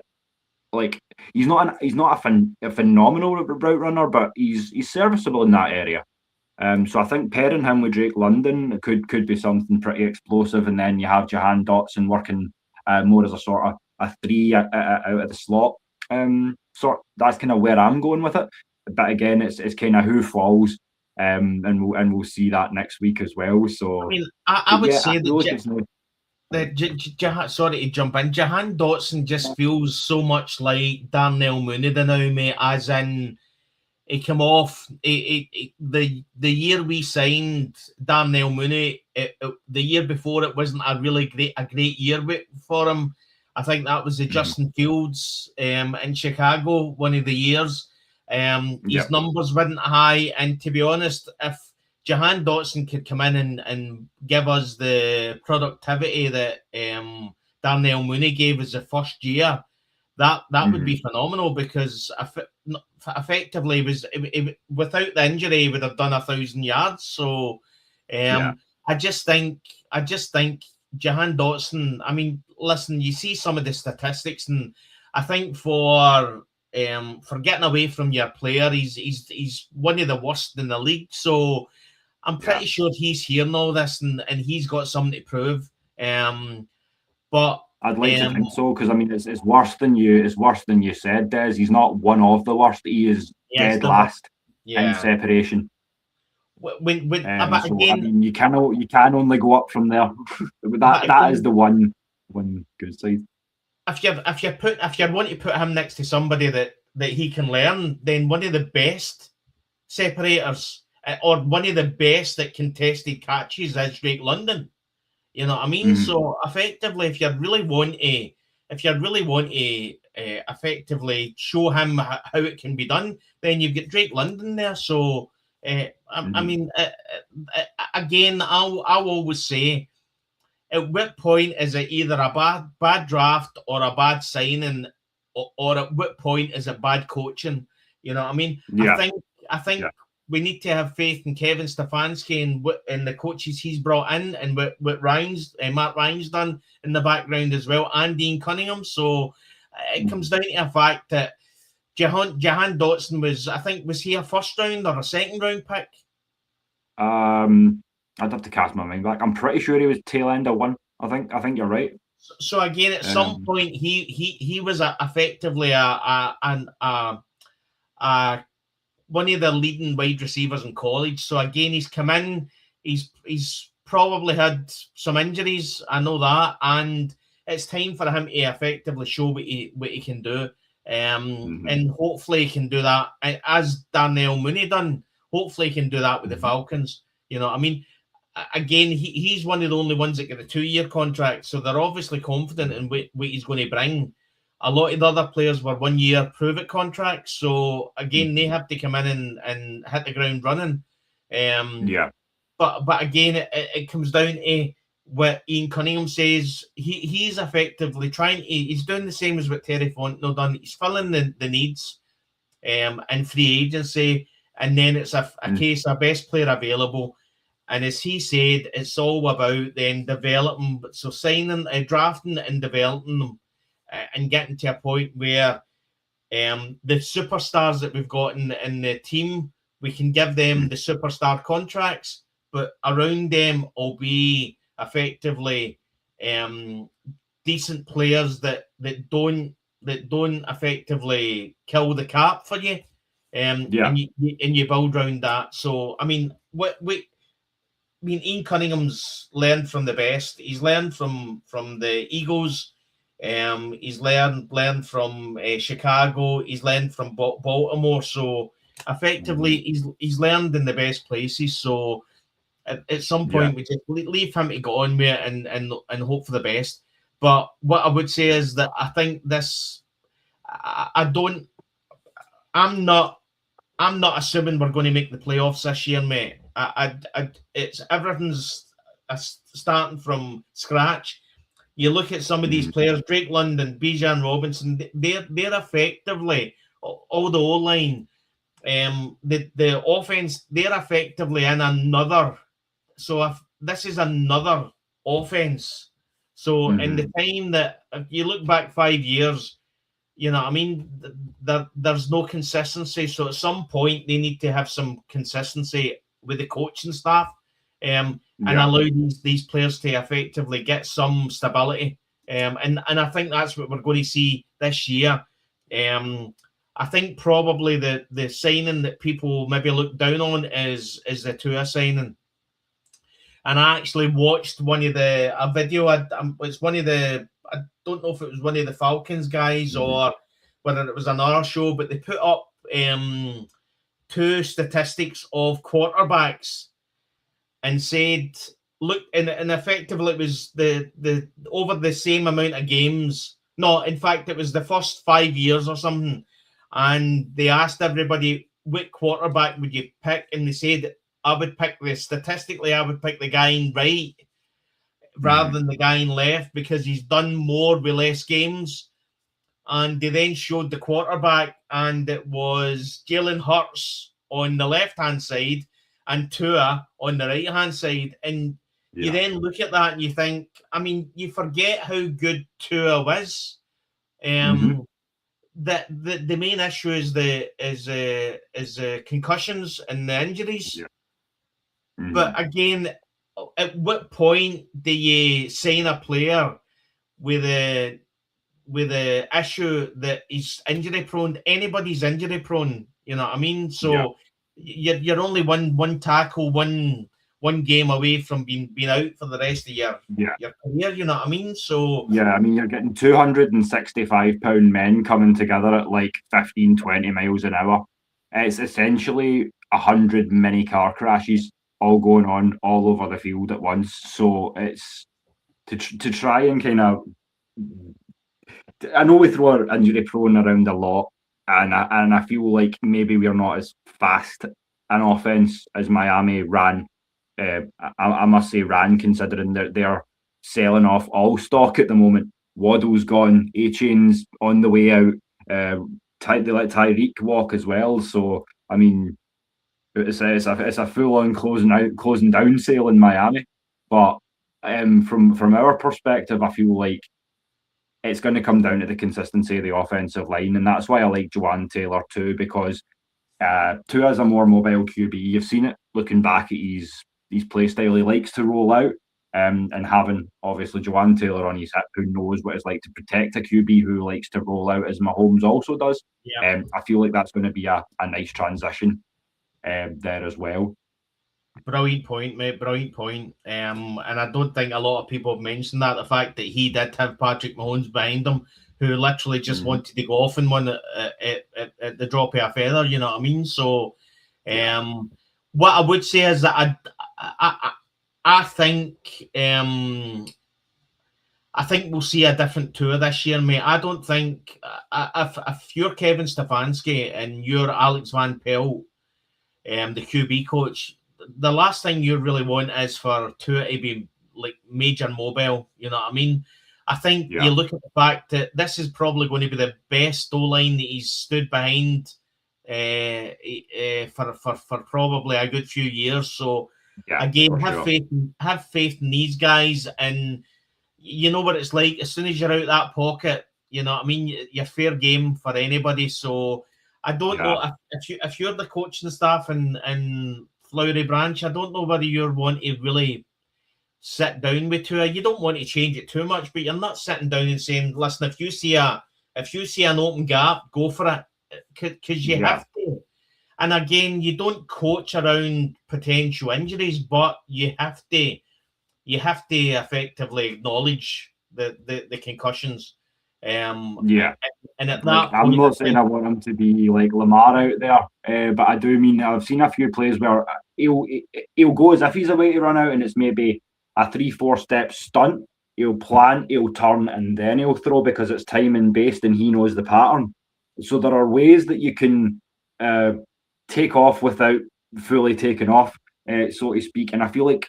like he's not a phenomenal route runner, but he's serviceable in that area. So I think pairing him with Drake London could be something pretty explosive, and then you have Jawaan Dotson working more as a sort of a 3 out of the slot. That's kind of where I'm going with it. But again, it's kind of who falls. And we'll see that next week as well. So I mean, I would say sorry to jump in. Jawaan Dotson just feels so much like Darnell Mooney now, mate. As in, he came off the year we signed Darnell Mooney. The year before, it wasn't a great year for him. I think that was the Justin Fields in Chicago, one of the years. His numbers weren't high, and to be honest, if Jawaan Dotson could come in and give us the productivity that Darnell Mooney gave us the first year, that would be phenomenal, because effectively without the injury he would have done 1,000 yards. So I just think Jawaan Dotson, I mean, listen, you see some of the statistics, and I think for getting away from your player, he's one of the worst in the league. So I'm pretty sure he's hearing all this and he's got something to prove. But I'd like to think so, because I mean it's worse than you said, Des. He's not one of the worst. He is dead last in separation. Again, I mean, you can only go up from there. that is the one good side. If you want to put him next to somebody that he can learn, then one of the best separators or one of the best that contested catches is Drake London. You know what I mean? So effectively, if you really want to effectively show him how it can be done, then you've got Drake London there. So I mean, again, I'll always say, at what point is it either a bad draft or a bad signing, or at what point is it bad coaching? You know what I mean? I think we need to have faith in Kevin Stefanski and the coaches he's brought in, and what Matt Ryan's done in the background as well, and Dean Cunningham. So it comes down to the fact that Jawaan Dotson was he a first round or a second round pick? I'd have to cast my mind back. I'm pretty sure he was tail end of 1. I think you're right. So again, at some point, he was effectively one of the leading wide receivers in college. So again, he's come in. He's probably had some injuries. I know that, and it's time for him to effectively show what he can do. And hopefully he can do that as Darnell Mooney done. Hopefully he can do that with the Falcons. You know what I mean? Again, he's one of the only ones that get a 2-year contract, so they're obviously confident in what he's going to bring. A lot of the other players were 1-year prove-it contracts, so again, they have to come in and hit the ground running. But again, it comes down to what Ian Cunningham says. He's effectively he's doing the same as what Terry Fontenot done. He's filling the needs in free agency, and then it's a case of best player available. And as he said, it's all about then developing, so drafting and developing them, and getting to a point where the superstars that we've got in the team, we can give them the superstar contracts, but around them will be effectively decent players that don't effectively kill the cap for you, and you build around that. So I mean, Ian Cunningham's learned from the best. He's learned from the Eagles. He's learned from Chicago. He's learned from Baltimore. So effectively, he's learned in the best places. So at some point, we just leave him to go on with it and hope for the best. But what I would say is that I think this. I'm not assuming we're going to make the playoffs this year, mate. It's everything's starting from scratch. You look at some of these players, Drake London, Bijan Robinson. They're effectively all the O-line, the offense. They're effectively in another. So if this is another offense. So in the time that if you look back 5 years. You know, I mean, there's no consistency. So at some point, they need to have some consistency with the coaching staff, and allow these players to effectively get some stability. And I think that's what we're going to see this year. I think probably the signing that people maybe look down on is the Tua signing. And I actually watched a video. It's one of the. I don't know if it was one of the Falcons guys or whether it was another show, but they put up 2 statistics of quarterbacks and said, look, and effectively it was the over the same amount of games. No, in fact, it was the first 5 years or something. And they asked everybody, what quarterback would you pick? And they said, I would pick the guy in right rather than the guy in left because he's done more with less games. And they then showed the quarterback, and it was Jalen Hurts on the left-hand side and Tua on the right-hand side. And you then look at that and you think, I mean, you forget how good Tua was. The main issue is the concussions and the injuries. But again, at what point do you sign a player with a issue that he's injury prone? Anybody's injury prone, you know what I mean? So you're only one tackle, one game away from being out for the rest of your career, you know what I mean? So I mean, you're getting 265-pound men coming together at like 15-20 miles an hour. It's essentially 100 mini car crashes all going on all over the field at once. So it's to try and kind of. I know we throw our injury prone around a lot, and I feel like maybe we're not as fast an offense as Miami ran. I must say ran, considering that they're selling off all stock at the moment. Waddle's gone, A-Chain's on the way out. They let Tyreek walk as well. So I mean, it's a full-on closing down sale in Miami. But from our perspective, I feel like it's going to come down to the consistency of the offensive line, and that's why I like Jawaan Taylor too, because Tua is a more mobile QB. You've seen it looking back at his play style. He likes to roll out, and having obviously Jawaan Taylor on his hip, who knows what it's like to protect a QB who likes to roll out, as Mahomes also does. I feel like that's going to be a nice transition there as well. Brilliant point, mate. Brilliant point. And I don't think a lot of people have mentioned that, the fact that he did have Patrick Mahomes behind him, who literally just wanted to go off and win at the drop of a feather. You know what I mean? So, what I would say is that I think we'll see a different tour this year, mate. I don't think if you're Kevin Stefanski and you're Alex Van Pelt, the QB coach, the last thing you really want is for Tua to be like major mobile. You know what I mean? I think you look at the fact that this is probably going to be the best O-line that he's stood behind for probably a good few years. So again, have faith in these guys, and you know what it's like. As soon as you're out that pocket, you know what I mean, you're fair game for anybody. So I don't know if you're the coaching staff and Flowery Branch, I don't know whether you're want to really sit down with Tua. You don't want to change it too much, but you're not sitting down and saying, "Listen, if you see an open gap, go for it," because you have to. And again, you don't coach around potential injuries, but you have to effectively acknowledge the concussions. And at that I'm not saying I want him to be like Lamar out there, but I do mean I've seen a few plays where he'll go as if he's about to run out, and it's maybe a 3-4 step stunt. He'll plant, he'll turn, and then he'll throw because it's timing based and he knows the pattern. So there are ways that you can take off without fully taking off, so to speak. And I feel like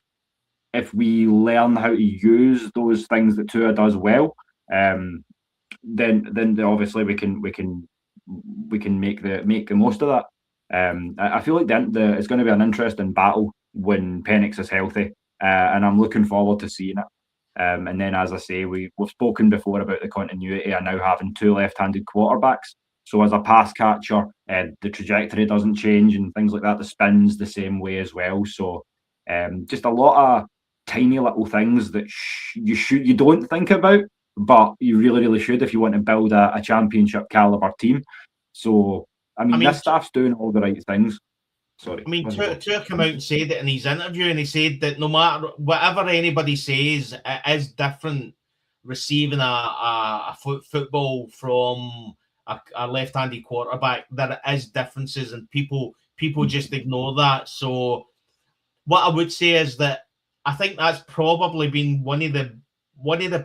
if we learn how to use those things that Tua does well, then obviously we can make the most of that. I feel like it's going to be an interesting battle when Penix is healthy, and I'm looking forward to seeing it. And then, as I say, we've spoken before about the continuity of now having 2 left-handed quarterbacks. So as a pass catcher, the trajectory doesn't change and things like that. The spin's the same way as well. So just a lot of tiny little things that you don't think about, but you really, really should if you want to build a championship caliber team. So, I mean this staff's doing all the right things. Sorry. I mean, Tua came out and said it in his interview, and he said that no matter whatever anybody says, it is different receiving a football from a left-handed quarterback. There is differences, and people just ignore that. So, what I would say is that I think that's probably been one of the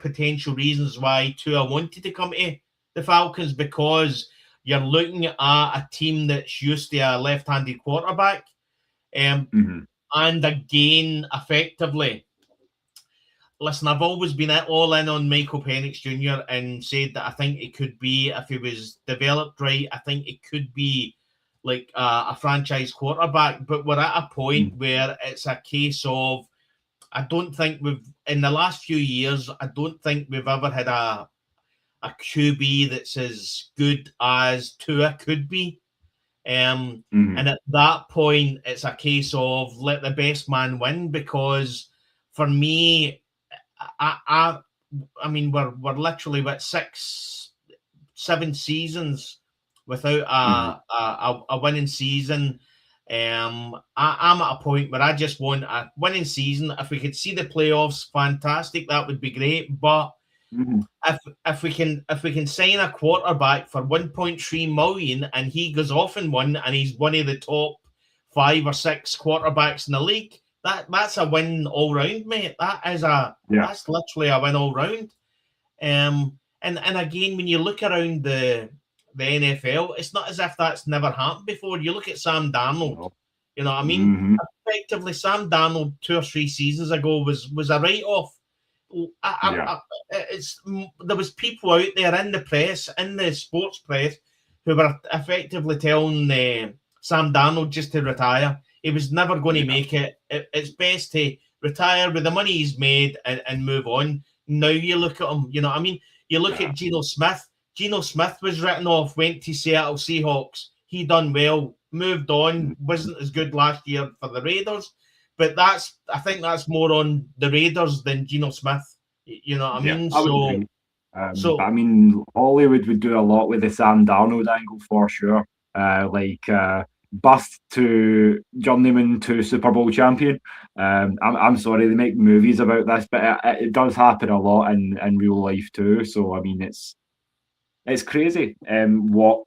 potential reasons why Tua wanted to come to the Falcons, because you're looking at a team that's used to a left-handed quarterback. And again, effectively, listen, I've always been all in on Michael Penix Jr. and said that I think it could be, if he was developed right, I think it could be like a franchise quarterback. But we're at a point where it's a case of, I don't think in the last few years, I don't think we've ever had a QB that's as good as Tua could be. And at that point, it's a case of let the best man win, because for me, I mean, we're literally 6-7 seasons without a winning season. I'm at a point where I just want a winning season. If we could see the playoffs, fantastic, that would be great. But if we can sign a quarterback for 1.3 million and he goes off and win, and he's one of the top 5 or 6 quarterbacks in the league, that's a win all round, mate. That's literally a win all round. And again, when you look around the NFL, it's not as if that's never happened before. You look at Sam Darnold, you know what I mean? Effectively, Sam Darnold 2 or 3 seasons ago was a write-off. There was people out there in the press, in the sports press, who were effectively telling Sam Darnold just to retire. He was never going to make it. It's best to retire with the money he's made and move on. Now you look at him, you know what I mean? You look at Geno Smith. Geno Smith was written off, went to Seattle Seahawks. He done well, moved on, wasn't as good last year for the Raiders. But I think that's more on the Raiders than Geno Smith. You know what I mean? But I mean, Hollywood would do a lot with the Sam Darnold angle for sure. Bust to journeyman to Super Bowl champion. I'm sorry, they make movies about this, but it does happen a lot in real life too. So I mean, it's crazy what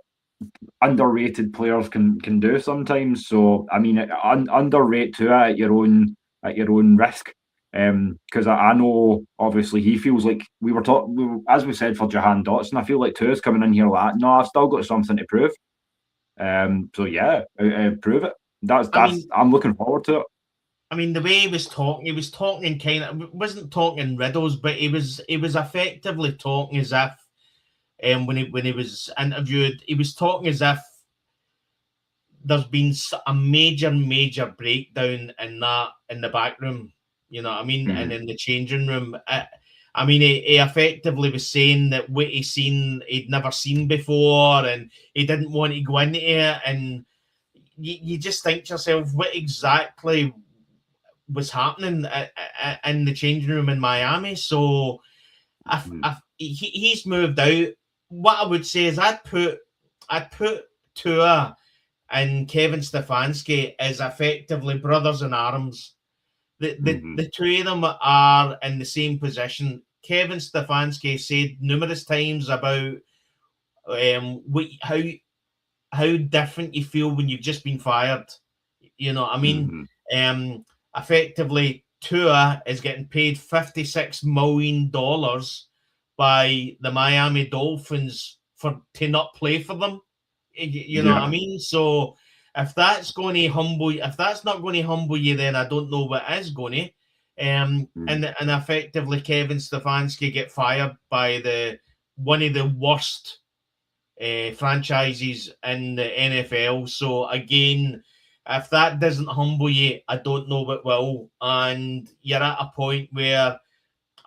underrated players can do sometimes. So I mean, underrate Tua at your own risk. Because I know obviously he feels like we were talking, as we said for Jawaan Dotson, I feel like Tua's coming in here like, no, I've still got something to prove. So yeah, prove it. I'm looking forward to it. I mean, the way he was talking in kind of, wasn't talking in riddles, but he was effectively talking as if, when he was interviewed, he was talking as if there's been a major breakdown in the back room. You know what I mean? And in the changing room, I mean, he effectively was saying that what he'd never seen before, and he didn't want to go into it. And you just think to yourself, what exactly was happening in the changing room in Miami. So he's moved out. What I would say is I'd put Tua and Kevin Stefanski as effectively brothers in arms. The two of them are in the same position. Kevin Stefanski said numerous times about how different you feel when you've just been fired. You know what I mean? Effectively, Tua is getting paid $56 million by the Miami Dolphins to not play for them. You know what I mean? So if that's not going to humble you, then I don't know what is going to. And effectively, Kevin Stefanski get fired by one of the worst franchises in the NFL. So again, if that doesn't humble you, I don't know what will. And you're at a point where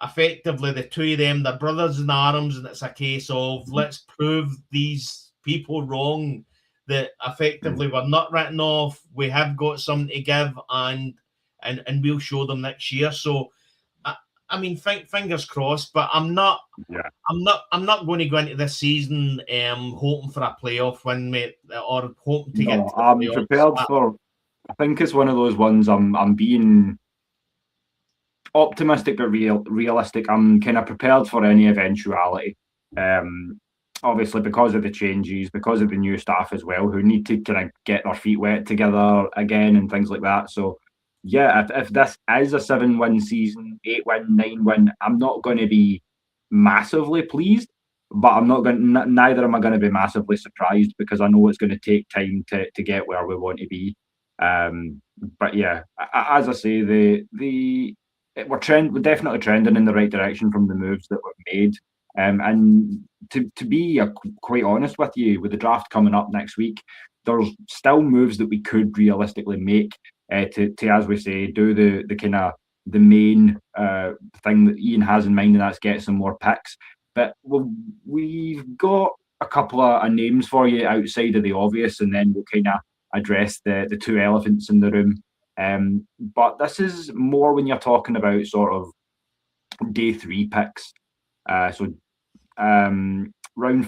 effectively the two of them, they're brothers in arms, and it's a case of let's prove these people wrong, that effectively we're not written off, we have got something to give, and we'll show them next year. So I mean, fingers crossed, but I'm not going to go into this season hoping for a playoff win, mate, or hoping to get to the I'm playoffs. prepared for. I think it's one of those ones. I'm being optimistic but realistic. I'm kind of prepared for any eventuality. Obviously, because of the changes, because of the new staff as well, who need to kind of get their feet wet together again and things like that. So, yeah, if this is a 7-win season, 8-win, 9-win, I'm not going to be massively pleased, but I'm not going. Neither am I going to be massively surprised, because I know it's going to take time to get where we want to be. But yeah, as I say, we're definitely trending in the right direction from the moves that we've made. And to be quite honest with you, with the draft coming up next week, there's still moves that we could realistically make to as we say, do the kind of the main thing that Ian has in mind, and that's get some more picks. But we've got a couple of names for you outside of the obvious, and then we'll kind of address the two elephants in the room. But this is more when you're talking about sort of day 3 picks. So round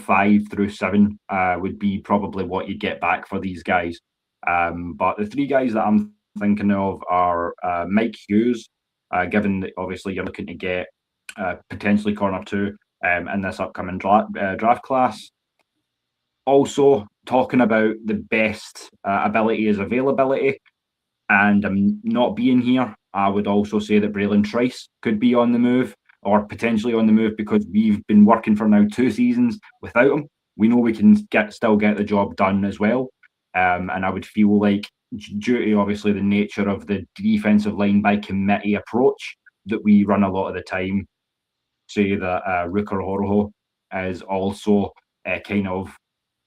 5 through 7 would be probably what you get back for these guys. But the 3 guys that I'm thinking of are Mike Hughes, given that obviously you're looking to get potentially corner 2 in this upcoming draft class. Also talking about the best ability is availability, and not being here, I would also say that Braylon Trice could be on the move, or potentially on the move, because we've been working for now 2 seasons without him. We know we can still get the job done as well. And I would feel like, due to obviously the nature of the defensive line by committee approach that we run a lot of the time, say that Rooker Horoho is also kind of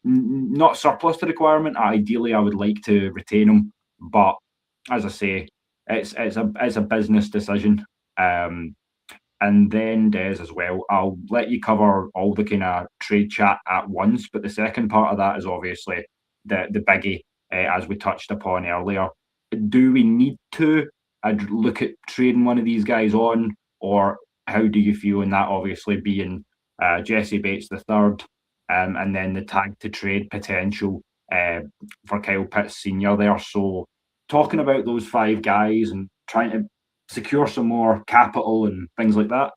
not surplus to requirement. Ideally, I would like to retain him, but as I say, it's a business decision. And then Des as well. I'll let you cover all the kind of trade chat at once, but the second part of that is obviously the biggie, as we touched upon earlier. Do we need to look at trading one of these guys on, or how do you feel in that? Obviously being Jesse Bates the third, and then the tag to trade potential for Kyle Pitts Senior there. So talking about those 5 guys and trying to secure some more capital and things like that.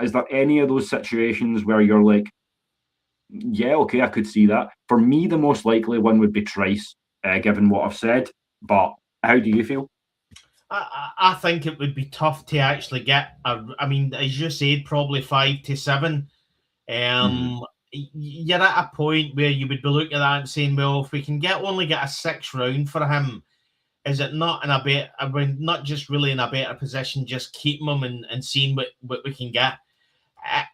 Is there any of those situations where you're like, yeah, okay, I could see that? For me, the most likely one would be Trice, given what I've said. But how do you feel? I think it would be tough to actually get. I mean, as you said, probably 5 to 7. You're at a point where you would be looking at that and saying, well, if we can only get a 6th round for him, is it not in a better? I mean, not just really in a better position, just keeping him and seeing what we can get.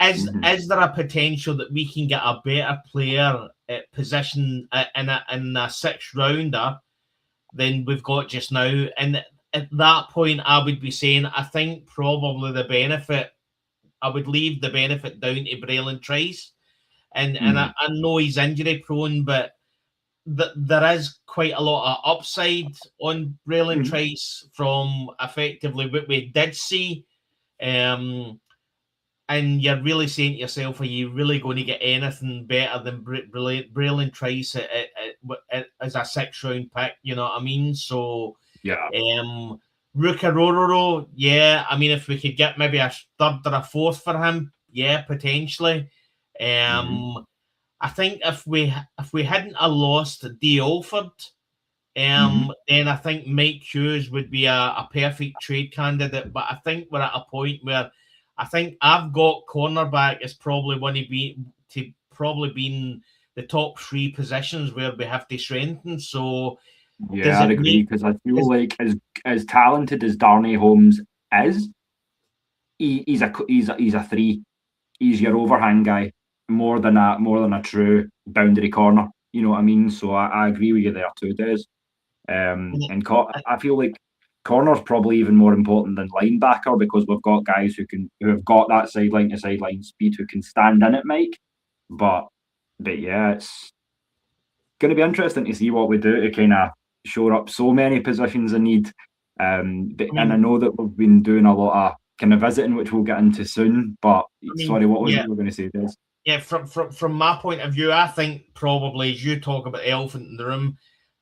Is there a potential that we can get a better player at position in a 6th rounder than we've got just now? And at that point, I would be saying, I think probably the benefit, I would leave the benefit down to Braylon Trice. And I know he's injury prone, but there is quite a lot of upside on Braylon Trice from effectively what we did see. And you're really saying to yourself, are you really going to get anything better than Braylon Trice as a 6th-round pick? You know what I mean? So, Yeah. Rukarororo, yeah. I mean, if we could get maybe a 3rd or a 4th for him, yeah, potentially. I think if we hadn't lost D. Alford, then I think Mike Hughes would be a perfect trade candidate. But I think we're at a point where I think I've got cornerback is probably one to be in the top 3 positions where we have to strengthen. So yeah, I'd agree, because I feel like as talented as Darnay Holmes is, he's a 3. He's your overhand guy more than a true boundary corner. You know what I mean? So I agree with you there too, Des. And I feel like corner's probably even more important than linebacker, because we've got guys who have got that sideline to sideline speed, who can stand in it, Mike. But yeah, it's going to be interesting to see what we do to kind of shore up so many positions in need. And I know that we've been doing a lot of kind of visiting, which we'll get into soon. But sorry, what was it you were going to say, Des? Yeah, from my point of view, I think probably as you talk about the elephant in the room.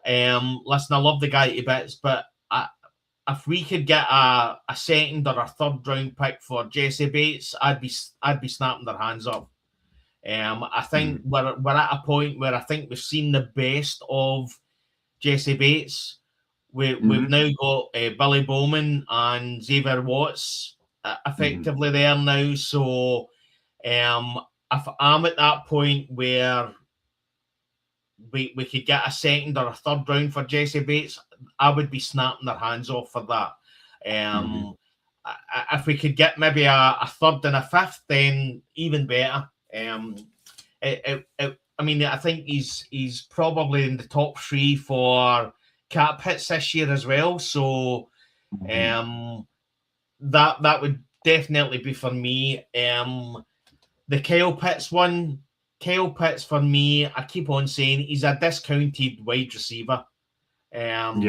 Listen, I love the guy to bits, but if we could get a 2nd or a 3rd round pick for Jesse Bates, I'd be snapping their hands up. I think we're at a point where I think we've seen the best of Jesse Bates. We've now got Billy Bowman and Xavier Watts effectively there now. So if I'm at that point where we could get a 2nd or a 3rd round for Jesse Bates, I would be snapping their hands off for that. If we could get maybe a 3rd and a 5th, then even better. I mean, I think he's probably in the top 3 for cap hits this year as well. So that would definitely be for me. The Kyle Pitts one. Kyle Pitts, for me, I keep on saying he's a discounted wide receiver. And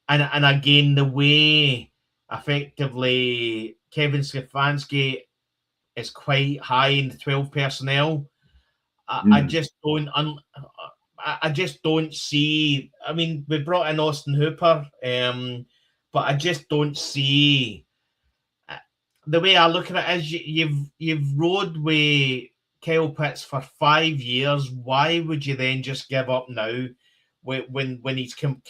again, the way effectively Kevin Stefanski is quite high in the 12 personnel, I just don't see. I mean, we brought in Austin Hooper, but I just don't see. The way I look at it is you've rode with Kyle Pitts for 5 years. Why would you then just give up now when he's come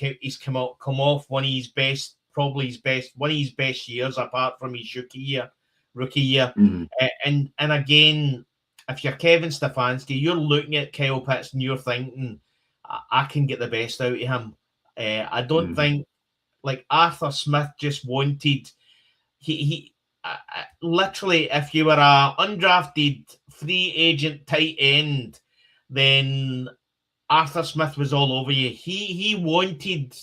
off one of his best, probably one of his best years apart from his rookie year. And again, if you're Kevin Stefanski, you're looking at Kyle Pitts and you're thinking, I can get the best out of him. I don't think, like Arthur Smith just wanted, he literally, if you were a undrafted free agent tight end, then Arthur Smith was all over you. He wanted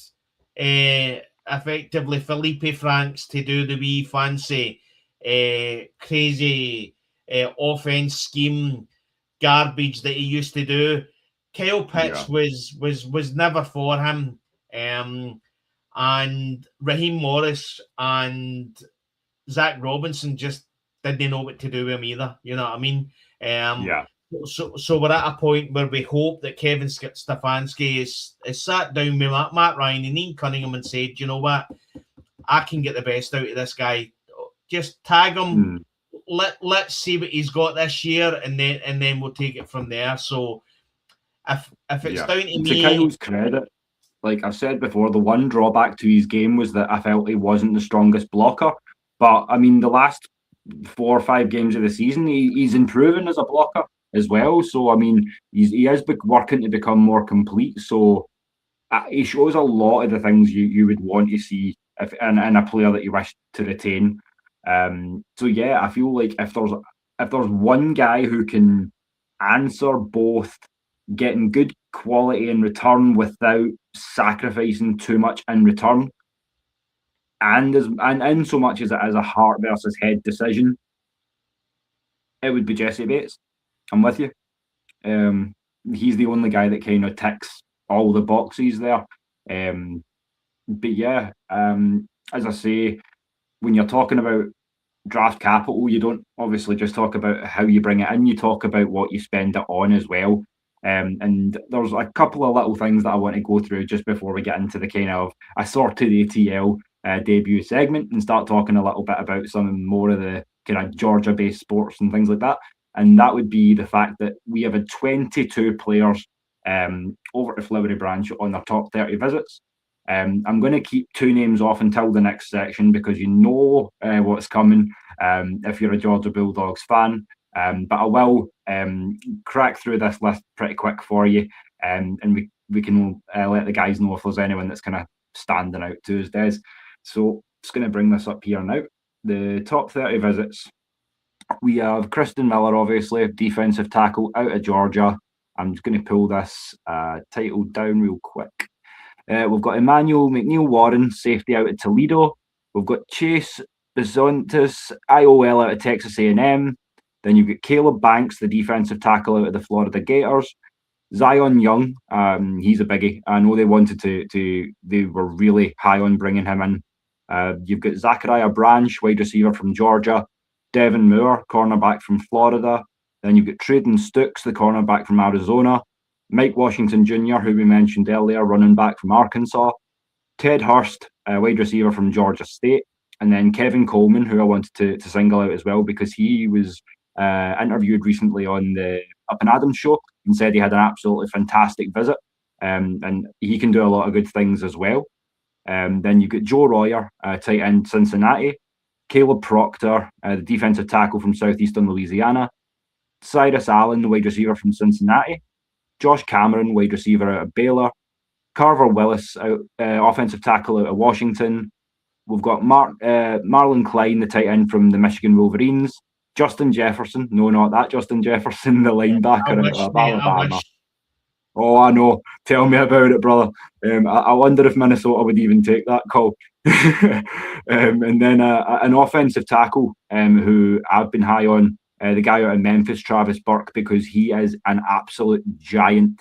effectively Felipe Franks to do the wee fancy crazy offense scheme garbage that he used to do. Kyle Pitts was never for him. And Raheem Morris and Zach Robinson just didn't know what to do with him either. You know what I mean? So we're at a point where we hope that Kevin Stefanski is sat down with Matt Ryan and Ian Cunningham and said, you know what, I can get the best out of this guy. Just tag him. Let's see what he's got this year, and then we'll take it from there. So if it's down to me, to Kyle's credit, like I've said before, the one drawback to his game was that I felt he wasn't the strongest blocker. But I mean, the last 4 or 5 games of the season, he's improving as a blocker as well. So I mean, he is working to become more complete. So he shows a lot of the things you would want to see in a player that you wish to retain. So yeah, I feel like if there's one guy who can answer both getting good quality in return without sacrificing too much in return, and in so much as it is a heart versus head decision, it would be Jesse Bates. I'm with you. He's the only guy that kind of ticks all the boxes there. But yeah, as I say, when you're talking about draft capital, you don't obviously just talk about how you bring it in, you talk about what you spend it on as well. And there's a couple of little things that I want to go through just before we get into the kind of assorted ATL debut segment and start talking a little bit about some more of the kind of Georgia-based sports and things like that. And that would be the fact that we have had 22 players over to Flowery Branch on their top 30 visits. I'm going to keep two names off until the next section because you know what's coming if you're a Georgia Bulldogs fan. But I will crack through this list pretty quick for you, and we can let the guys know if there's anyone that's kind of standing out to us, Des. So just going to bring this up here now. The top 30 visits. We have Kristen Miller, obviously, defensive tackle out of Georgia. I'm just going to pull this title down real quick. We've got Emmanuel McNeil-Warren, safety out of Toledo. We've got Chase Bizontis, IOL out of Texas A&M. Then you've got Kaleb Banks, the defensive tackle out of the Florida Gators. Zion Young, he's a biggie. I know they wanted they were really high on bringing him in. You've got Zachariah Branch, wide receiver from Georgia. Devin Moore, cornerback from Florida. Then you've got Traden Stooks, the cornerback from Arizona. Mike Washington Jr., who we mentioned earlier, running back from Arkansas. Ted Hurst, wide receiver from Georgia State. And then Kevin Coleman, who I wanted to single out as well because he was interviewed recently on the Up and Adams show and said he had an absolutely fantastic visit. And he can do a lot of good things as well. Then you've got Joe Royer, tight end Cincinnati. Caleb Proctor, the defensive tackle from Southeastern Louisiana. Cyrus Allen, the wide receiver from Cincinnati. Josh Cameron, wide receiver out of Baylor. Carver Willis, offensive tackle out of Washington. We've got Marlon Klein, the tight end from the Michigan Wolverines. Justin Jefferson, no, not that Justin Jefferson, the linebacker out of Alabama. Oh, I know. Tell me about it, brother. I wonder if Minnesota would even take that call. And then an offensive tackle who I've been high on, the guy out of Memphis, Travis Burke, because he is an absolute giant.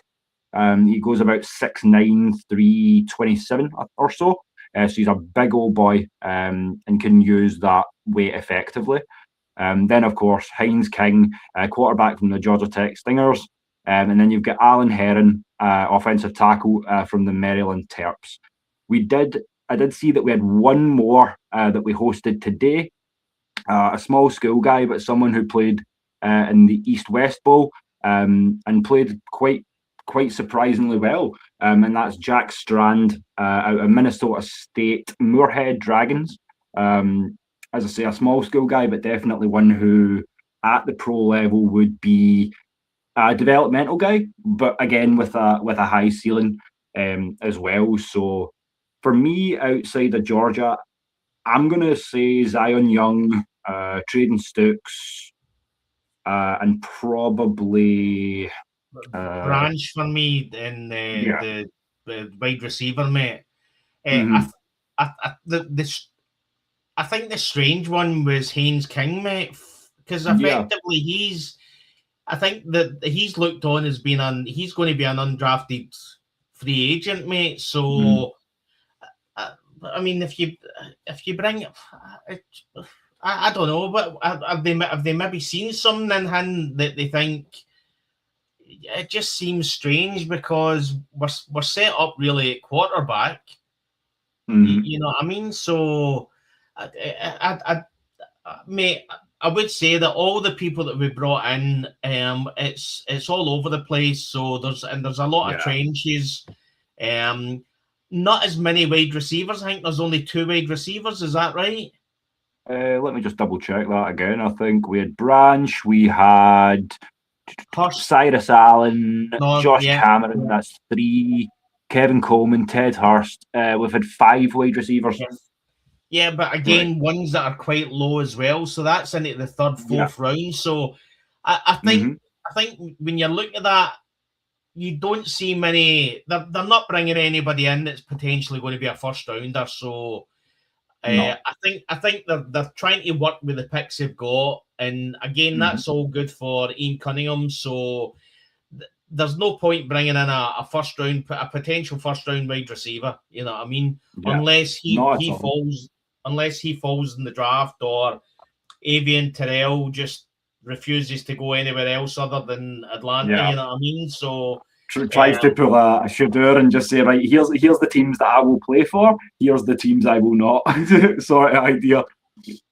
He goes about 6'9", 327 or so. So he's a big old boy and can use that weight effectively. Then, of course, Hines King, quarterback from the Georgia Tech Stingers. And then you've got Alan Heron, offensive tackle from the Maryland Terps. I did see that we had one more that we hosted today. A small school guy, but someone who played in the East-West Bowl and played quite surprisingly well. And that's Jack Strand out of Minnesota State Moorhead Dragons. As I say, a small school guy, but definitely one who at the pro level would be a developmental guy, but again with a high ceiling as well. So for me, outside of Georgia, I'm going to say Zion Young, Traden Stooks, and probably Branch for me in the wide receiver, mate. Mm-hmm. I think the strange one was Haynes King, mate, because effectively I think that he's looked on as being he's going to be an undrafted free agent, mate. So, I mean, if you bring, I don't know, but have they maybe seen something in him that they think? It just seems strange because we're set up really at quarterback. You know what I mean? So, mate, I would say that all the people that we brought in, it's all over the place. So there's a lot of trenches. Not as many wide receivers. I think there's only 2 wide receivers. Is that right? Let me just double check that again. I think we had Branch, we had Cyrus Allen, Josh Cameron. That's 3. Kevin Coleman, Ted Hurst. We've had 5 wide receivers. Yeah, but again, ones that are quite low as well. So that's into the 3rd, 4th round. So I think when you look at that, you don't see many. They're not bringing anybody in that's potentially going to be a first rounder. So I think they're trying to work with the picks they've got, and again, that's all good for Ian Cunningham. So there's no point bringing in a potential first round wide receiver. You know what I mean? Yeah, Unless he falls in the draft, or Avian Terrell just refuses to go anywhere else other than Atlanta. Yeah. You know what I mean? So tries to pull a Shadeur and just say, right, here's the teams that I will play for, here's the teams I will not, sort of idea.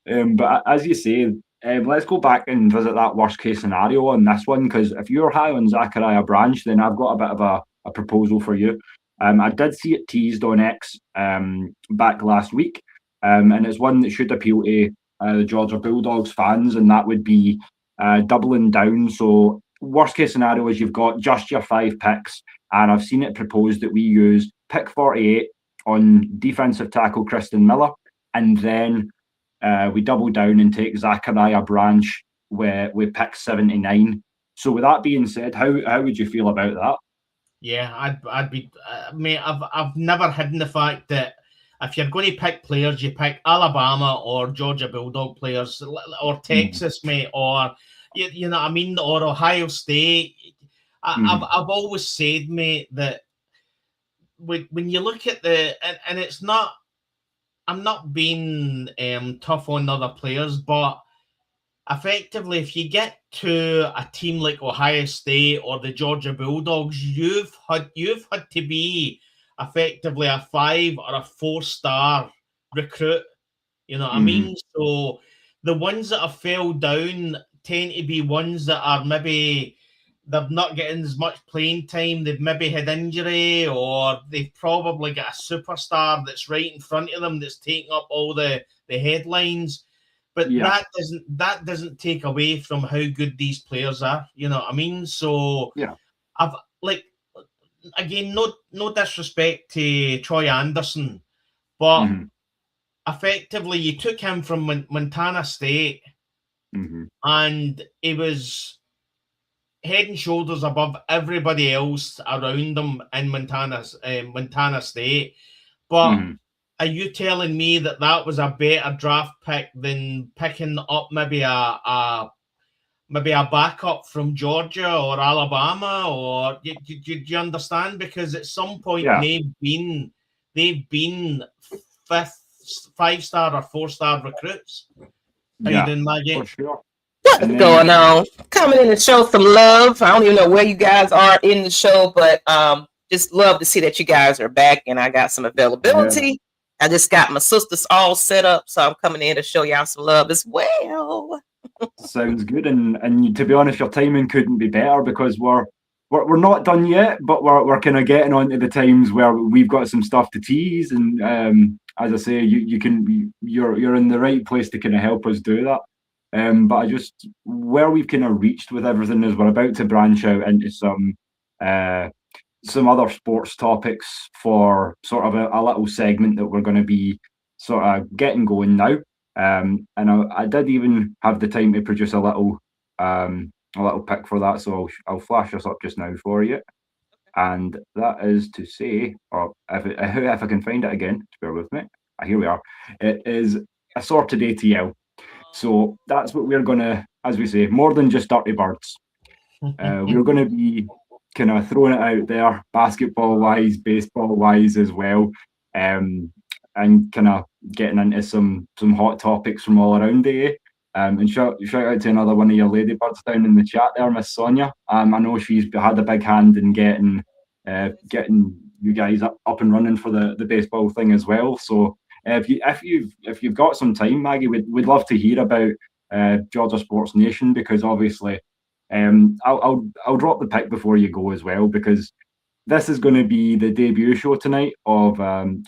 But as you say, let's go back and visit that worst case scenario on this one, because if you're high on Zachariah Branch, then I've got a bit of a proposal for you. I did see it teased on X back last week, and it's one that should appeal to the Georgia Bulldogs fans, and that would be doubling down. So worst case scenario is you've got just your 5 picks, and I've seen it proposed that we use pick 48 on defensive tackle Kristen Miller, and then we double down and take Zachariah Branch with pick 79. So with that being said, how would you feel about that? Yeah, I'd be, mate. I've never hidden the fact that if you're going to pick players, you pick Alabama or Georgia Bulldog players, or Texas, mate, or you know what I mean, or Ohio State. I've always said, mate, that when you look at and it's not, I'm not being tough on other players, but effectively, if you get to a team like Ohio State or the Georgia Bulldogs, you've had to be effectively a 5 or a 4-star recruit. You know what I mean? So the ones that have fell down tend to be ones that are maybe they're not getting as much playing time. They've maybe had injury, or they've probably got a superstar that's right in front of them that's taking up all the headlines. But that doesn't take away from how good these players are. You know what I mean? So I've again, no disrespect to Troy Anderson, but effectively you took him from Montana State, and he was head and shoulders above everybody else around them in Montana State. But are you telling me that was a better draft pick than picking up maybe a backup from Georgia or Alabama? Or do you understand? Because at some point they've been 5-star or 4-star recruits. How you doing, Maggie? For sure. What's going on? Coming in to show some love. I don't even know where you guys are in the show, but just love to see that you guys are back and I got some availability. Yeah. I just got my sisters all set up, so I'm coming in to show y'all some love as well. Sounds good, and to be honest, your timing couldn't be better, because we're not done yet, but we're kind of getting on to the times where we've got some stuff to tease, and as I say, you're in the right place to kind of help us do that. But where we've kind of reached with everything is we're about to branch out into some other sports topics for sort of a little segment that we're going to be sort of getting going now. And I did even have the time to produce a little pick for that, so I'll flash this up just now for you. And that is to say, or if I can find it again, bear with me. Here we are. It is assorted ATL. So that's what we're going to, as we say, more than just Dirty Birds. We're going to be kind of throwing it out there, basketball-wise, baseball-wise as well, and kind of getting into some hot topics from all around the and shout out to another one of your ladybirds down in the chat there, Miss Sonia. I know she's had a big hand in getting you guys up and running for the baseball thing as well. So if you've got some time, Maggie, we'd love to hear about Georgia Sports Nation, because obviously I'll drop the pick before you go as well, because this is going to be the debut show tonight of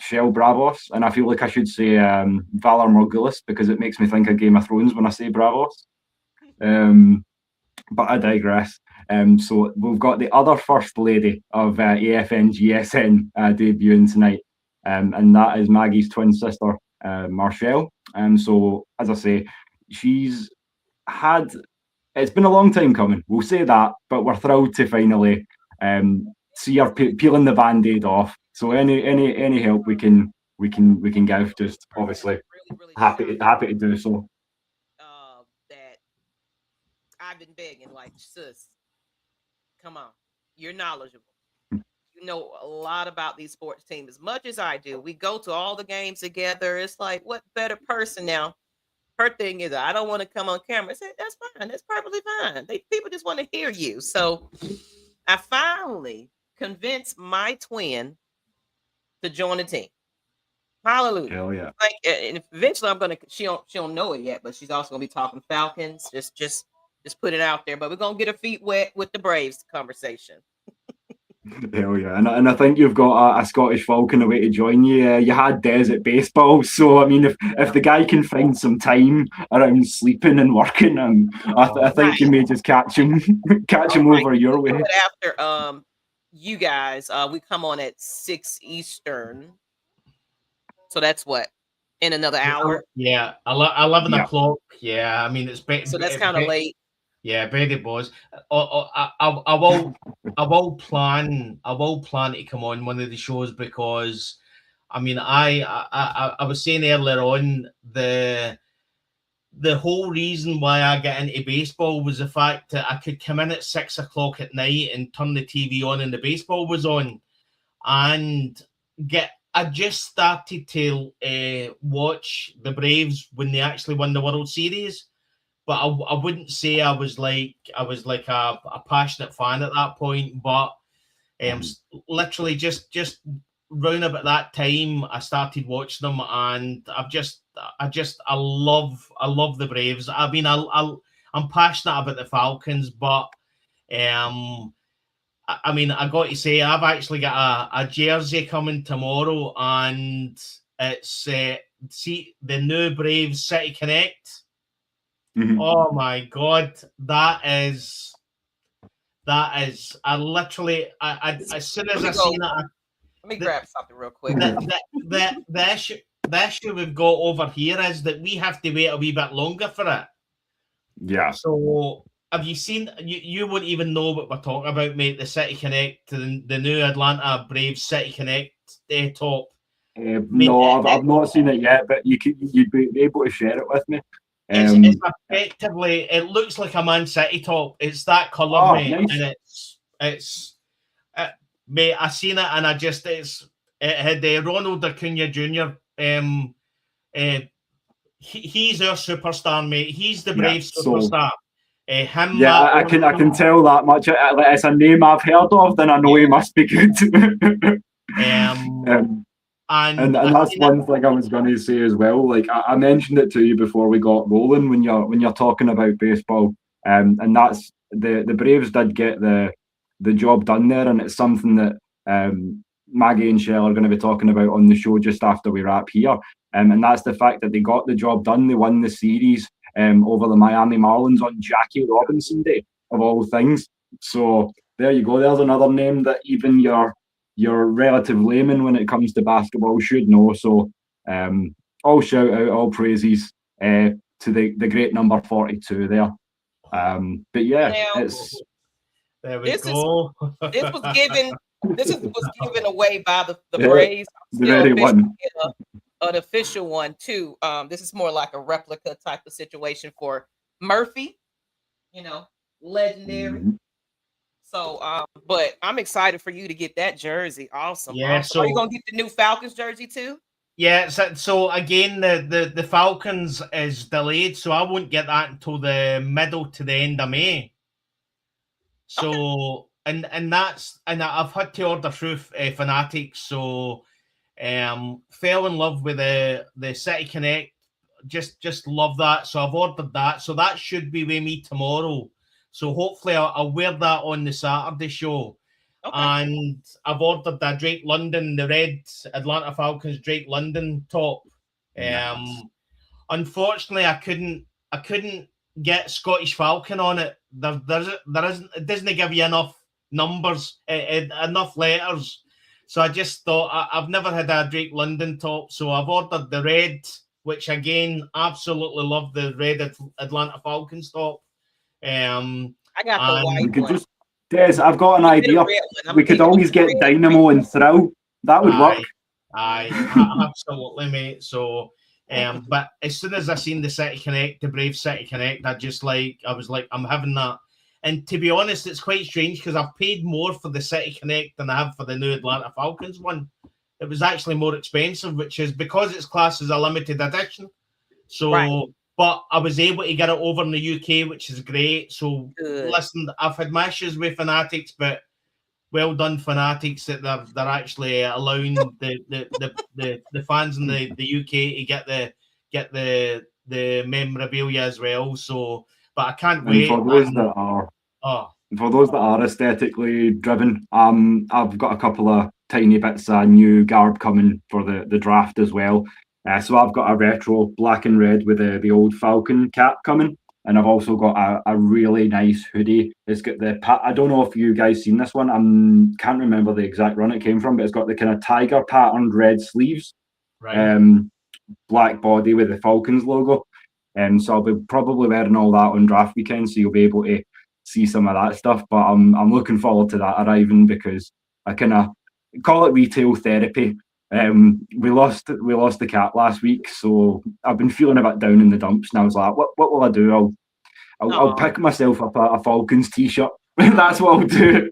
Shell Bravos, and I feel like I should say Valar Morghulis, because it makes me think of Game of Thrones when I say Bravos. But I digress. So we've got the other First Lady of AFN GSN debuting tonight, and that is Maggie's twin sister, Marshall. So, as I say, she's had... It's been a long time coming, we'll say that, but we're thrilled to finally see her peeling the Band-Aid off. So any help we can give, just obviously happy to do so. That I've been begging, like, sis, come on, you're knowledgeable. You know a lot about these sports teams as much as I do. We go to all the games together. It's like, what better person now? Her thing is, I don't want to come on camera. I said, that's fine. That's perfectly fine. People just want to hear you. So I finally convinced my twin to join the team. Hallelujah. Hell yeah. Like, and eventually I'm gonna, she don't know it yet, but she's also gonna be talking Falcons. Just put it out there. But we're gonna get her feet wet with the Braves conversation. Hell yeah, and I think you've got a Scottish Falcon away to join you. You had Des at baseball, so I mean, if the guy can find some time around sleeping and working, I think you may just catch him over your way. After you guys, we come on at 6 Eastern, so that's what, in another hour. Yeah, 11 o'clock. Yeah, I mean it's so that's kind of late. Yeah, very boss. I will plan to come on one of the shows because, I mean, I was saying earlier on the whole reason why I got into baseball was the fact that I could come in at 6 o'clock at night and turn the TV on and the baseball was on, and I just started to watch the Braves when they actually won the World Series. But I wouldn't say I was like a passionate fan at that point. But literally just round about that time, I started watching them, and I love the Braves. I mean, I'm passionate about the Falcons, but I mean, I got to say, I've actually got a jersey coming tomorrow, and it's see the new Braves City Connect. Mm-hmm. Oh my God, that is. I literally, as soon as I seen that, let me grab something real quick. The issue we've got over here is that we have to wait a wee bit longer for it. Yeah. So have you seen? You won't even know what we're talking about, mate. The City Connect, the new Atlanta Braves City Connect top. No, I've not seen it yet, but you'd be able to share it with me. It's effectively, it looks like a Man City top. It's that colour, mate, nice. and it's mate. I seen it, and it had Ronald Acuna Jr. He's our superstar, mate. He's the Brave superstar. I can tell that much. It's a name I've heard of, then I know he must be good. And that's one thing I was going to say as well. Like I mentioned it to you before we got rolling when you're talking about baseball, and that's the Braves did get the job done there, and it's something that Maggie and Shell are going to be talking about on the show just after we wrap here. And that's the fact that they got the job done. They won the series over the Miami Marlins on Jackie Robinson Day of all things. So there you go. There's another name that even your relative layman when it comes to basketball should know. So all shout out, all praises to the great number 42 there. But yeah, there we go. This was given away by the Braves. The very one. An official one too. This is more like a replica type of situation for Murphy, legendary. Mm-hmm. So, but I'm excited for you to get that jersey. Awesome. Yeah. So are you gonna get the new Falcons jersey too? Yeah. So again, the Falcons is delayed, so I won't get that until the middle to the end of May. So, okay. and I've had to order through Fanatics. So, fell in love with the City Connect. Just love that. So I've ordered that. So that should be with me tomorrow. So hopefully I'll wear that on the Saturday show. Okay. And I've ordered the Drake London, the red Atlanta Falcons Drake London top. Nice. Unfortunately, I couldn't get Scottish Falcon on it. There isn't. It doesn't give you enough numbers, enough letters. So I just thought I've never had a Drake London top, so I've ordered the red, which again absolutely love the red Atlanta Falcons top. I got the white one. Des, I've got an idea. We could always get Dynamo and Thrill. That would work. Aye, absolutely, mate. So, but as soon as I seen the City Connect, the Brave City Connect, I was like, I'm having that. And to be honest, it's quite strange because I've paid more for the City Connect than I have for the new Atlanta Falcons one. It was actually more expensive, which is because it's classed as a limited edition. So, but I was able to get it over in the UK, which is great. So, listen, I've had my issues with Fanatics, but well done, Fanatics, that they're actually allowing the fans in the UK to get the memorabilia as well. So, but I can't wait. For those that are aesthetically driven, I've got a couple of tiny bits of new garb coming for the draft as well. So I've got a retro black and red with the old Falcon cap coming, and I've also got a really nice hoodie. It's got I don't know if you guys seen this one. I can't remember the exact run it came from, but it's got the kind of tiger patterned red sleeves, black body with the Falcons logo. So I'll be probably wearing all that on draft weekend, so you'll be able to see some of that stuff. But I'm looking forward to that arriving because I kind of call it retail therapy. We lost the cap last week, so I've been feeling a bit down in the dumps, and I was like, what will I do? I'll pick myself up a Falcons t-shirt. That's what I'll do.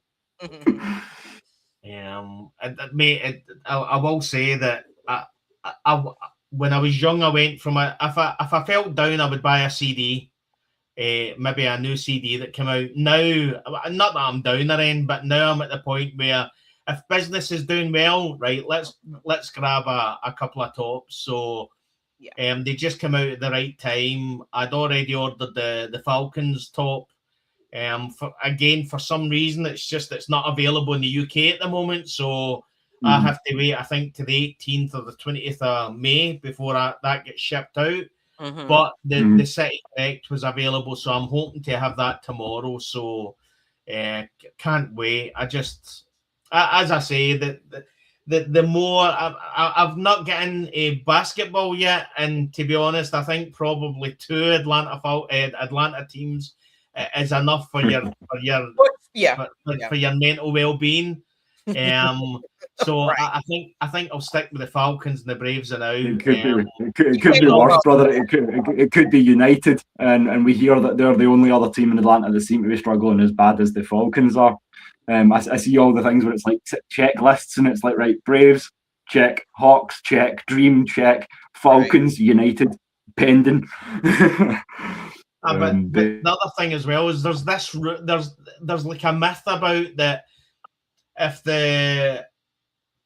Mate, I will say that I when I was young, I went from if I felt down, I would buy a CD, maybe a new CD that came out. Now, not that I'm down there end, but now I'm at the point where if business is doing well, right, let's grab a couple of tops. So they just come out at the right time. I'd already ordered the Falcons top. For some reason, it's not available in the UK at the moment. So I have to wait, I think, to the 18th or the 20th of May before that gets shipped out. But the City Connect was available, so I'm hoping to have that tomorrow. So can't wait. As I say, the more I've not gotten a basketball yet, and to be honest, I think probably 2 Atlanta teams is enough for your mental well-being. So I think I'll stick with the Falcons and the Braves now. It could be worse, brother. It could be United, and we hear that they're the only other team in Atlanta that seem to be struggling as bad as the Falcons are. I see all the things where it's like checklists, and it's like, right, Braves check, Hawks check, Dream check, Falcons, United pending. But the other thing as well is there's like a myth about that if the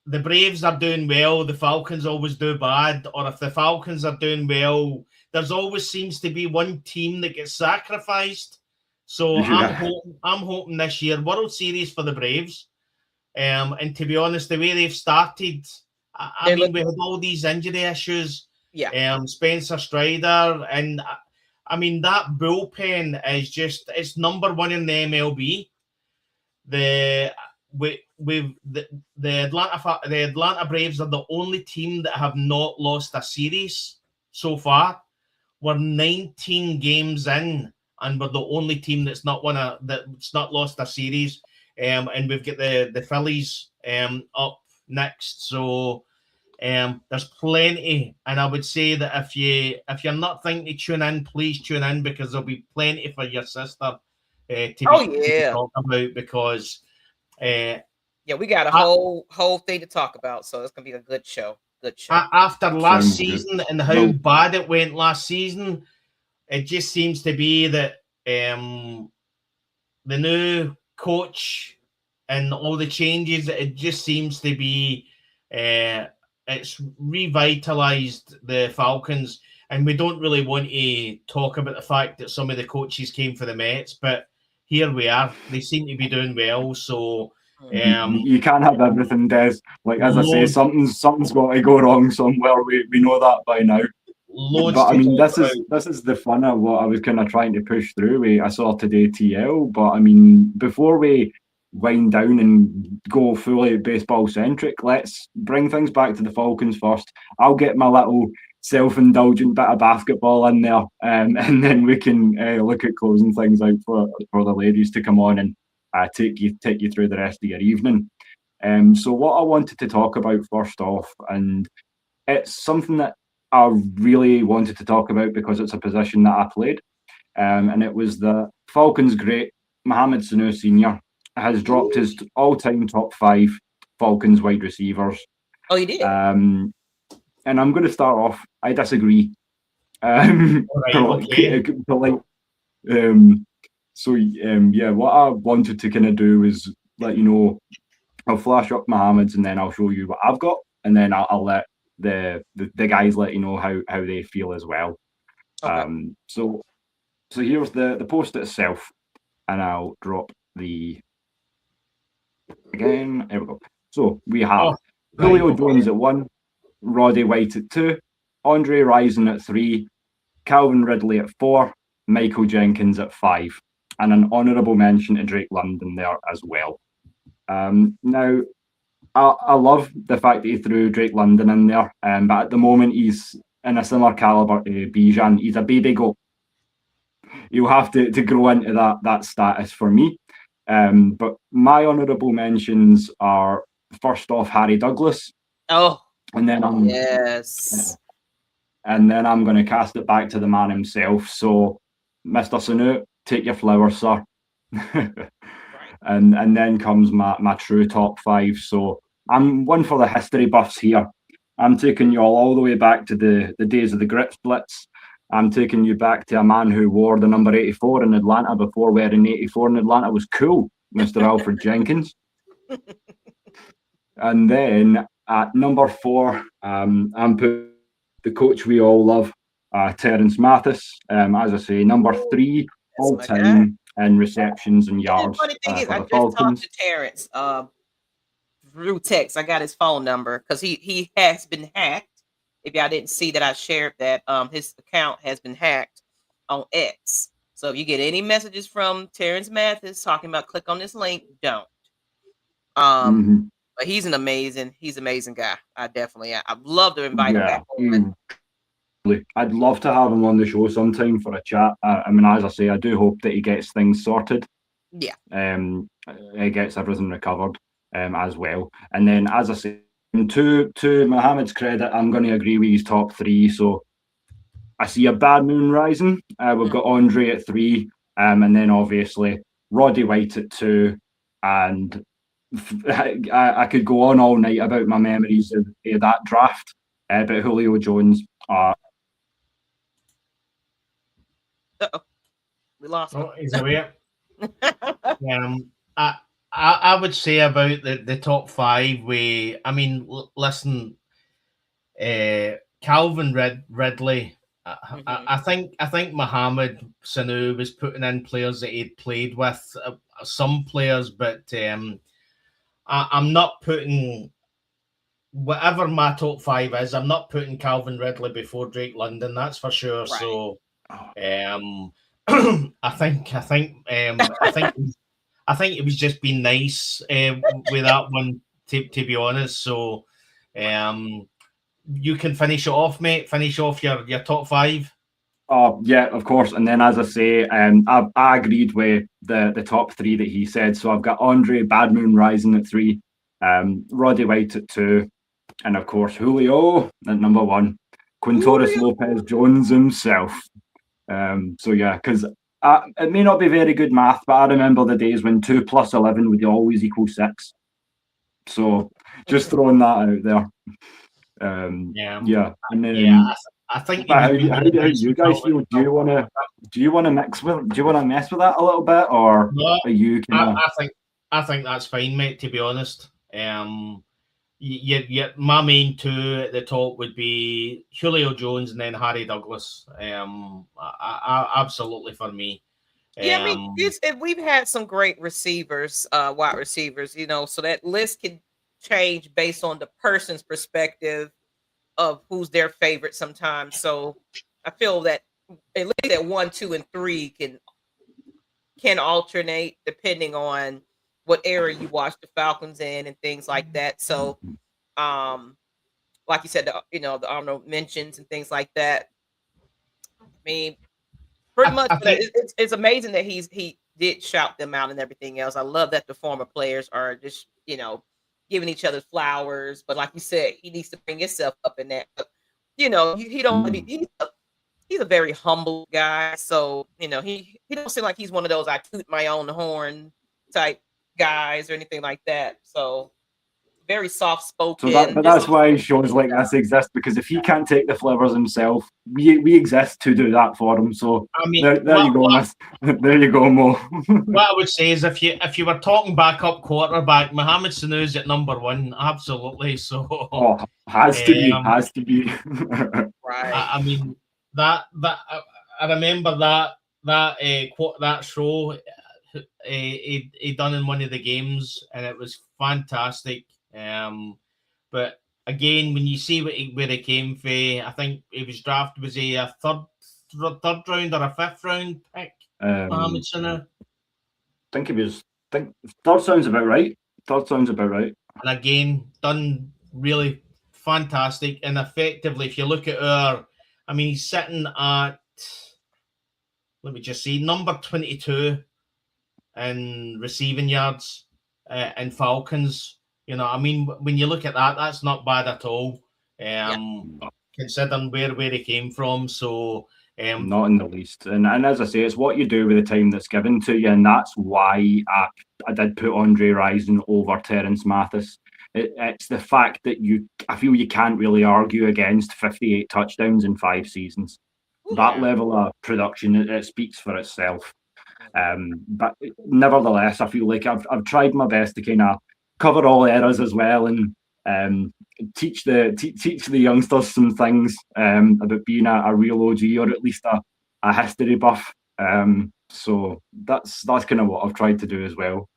Braves are doing well, the Falcons always do bad, or if the Falcons are doing well, there's always seems to be one team that gets sacrificed. So I'm hoping this year World Series for the Braves. And to be honest, the way they've started, I mean, we had all these injury issues. Spencer Strider, and I mean that bullpen is it's number one in the MLB. The Atlanta Braves are the only team that have not lost a series so far. We're 19 games in, and we're the only team that's not lost a series. And we've got the Phillies up next. So there's plenty, and I would say that if you're not thinking to tune in, please tune in, because there'll be plenty for your sister to talk about, because we got a whole thing to talk about, so it's gonna be a good show. After last season and how bad it went last season, it just seems to be that the new coach and all the changes, it just seems to be it's revitalized the Falcons, and we don't really want to talk about the fact that some of the coaches came for the Mets, but here we are. They seem to be doing well, so you can't have everything, Des. Like, as I say, something's got to go wrong somewhere. We know that by now. But I mean, this is the fun of what I was kind of trying to push through. I saw today TL, but I mean, before we wind down and go fully baseball centric, let's bring things back to the Falcons first. I'll get my little self-indulgent bit of basketball in there, and then we can look at closing things out for the ladies to come on and take you through the rest of your evening. So what I wanted to talk about first off, and it's something that I really wanted to talk about because it's a position that I played, and it was the Falcons' great Mohamed Sanu Sr. has dropped his all-time top 5 Falcons wide receivers. Oh, you did? And I'm going to start off. I disagree. Okay. What I wanted to kind of do is let you know. I'll flash up Mohamed's and then I'll show you what I've got, and then I'll let the guys let you know how they feel as well. Okay. So here's the post itself, and I'll drop the again. There we go. So we have Julio Jones at 1, Roddy White at 2, Andre Rison at 3, Calvin Ridley at 4, Michael Jenkins at 5, and an honourable mention to Drake London there as well. Now, I love the fact that he threw Drake London in there, but at the moment he's in a similar calibre to Bijan. He's a baby goat. He'll have to grow into that status for me. But my honourable mentions are, first off, Harry Douglas. Oh, and then yes. And then I'm going to cast it back to the man himself. So, Mr. Sanu, take your flowers, sir. And then comes my true top 5. So I'm one for the history buffs here. I'm taking you all the way back to the days of the Grits Blitz. I'm taking you back to a man who wore the number 84 in Atlanta before wearing 84 in Atlanta was cool, Mr. Alfred Jenkins. And then at number 4, I'm putting the coach we all love, Terence Mathis. As I say, number 3 all time in receptions and yards. The funny thing is, I just Falcons. talked to Terence through text. I got his phone number because he has been hacked. If y'all didn't see that, I shared that his account has been hacked on X. So if you get any messages from Terence Mathis talking about click on this link, don't. But he's an amazing guy. I'd love to invite him back on. I'd love to have him on the show sometime for a chat. I mean, as I say, I do hope that he gets things sorted. Yeah. He gets everything recovered as well. And then, as I say, to Mohamed's credit, I'm going to agree with his top 3. So I see a bad moon rising. We've got Andre at 3, and then obviously Roddy White at 2. And I could go on all night about my memories of that draft. But Julio Jones. We lost him. Oh, he's away. I would say about the top 5. Listen, Calvin Ridley. I think Mohamed Sanu was putting in players that he'd played with, some players, but I'm not putting, whatever my top 5 is, I'm not putting Calvin Ridley before Drake London. That's for sure. Right. So, I think it was just being nice with that one, to be honest. So, you can finish it off, mate. Finish off your top 5. Oh, yeah, of course. And then, as I say, I agreed with the top 3 that he said. So I've got Andre Bad Moon Rising at 3, Roddy White at 2, and of course Julio at number 1, Quintoris Lopez Jones himself. So yeah, because it may not be very good math, but I remember the days when 2 + 11 would always equal 6. So just throwing that out there. Yeah. And then, I think. How do you guys feel? Do you want to mess with that a little bit, or are you? I think that's fine, mate. To be honest, my main 2 at the top would be Julio Jones and then Harry Douglas. Absolutely for me. Yeah, I mean, we've had some great receivers, wide receivers. So that list can change based on the person's perspective of who's their favorite sometimes. So I feel that at least that 1, 2, and 3 can alternate depending on what era you watch the Falcons in and things like that. So, like you said, the honorable mentions and things like that. I mean, pretty much, it's amazing that he did shout them out and everything else. I love that the former players are just, giving each other flowers. But like you said, he needs to bring himself up in that. But, he don't. he's a very humble guy. So, he don't seem like he's one of those I toot my own horn type guys or anything like that. So very soft spoken. But that's why shows like this exist, because if he can't take the flowers himself, we exist to do that for him. So I mean, there you go, miss. There you go, Mo. What I would say is if you were talking backup quarterback, Mohamed Sanu's at number 1, absolutely. So has to be. Right. I mean that I remember that show he done in one of the games, and it was fantastic. But again, when you see where he came from, I think he was drafted, was he a third round or a 5th round pick? Mohamed Sanu. Third sounds about right. And again, done really fantastic and effectively. If you look at he's sitting at, let me just see, number 22 in receiving yards in Falcons. When you look at that, that's not bad at all. Considering where he came from. So not in the least. And as I say, it's what you do with the time that's given to you, and that's why I did put Andre Rison over Terence Mathis. It's the fact that I feel you can't really argue against 58 touchdowns in 5 seasons. That level of production, it speaks for itself. But nevertheless, I feel like I've tried my best to kind of cover all eras as well, and teach the youngsters some things about being a real OG, or at least a history buff. So that's kind of what I've tried to do as well.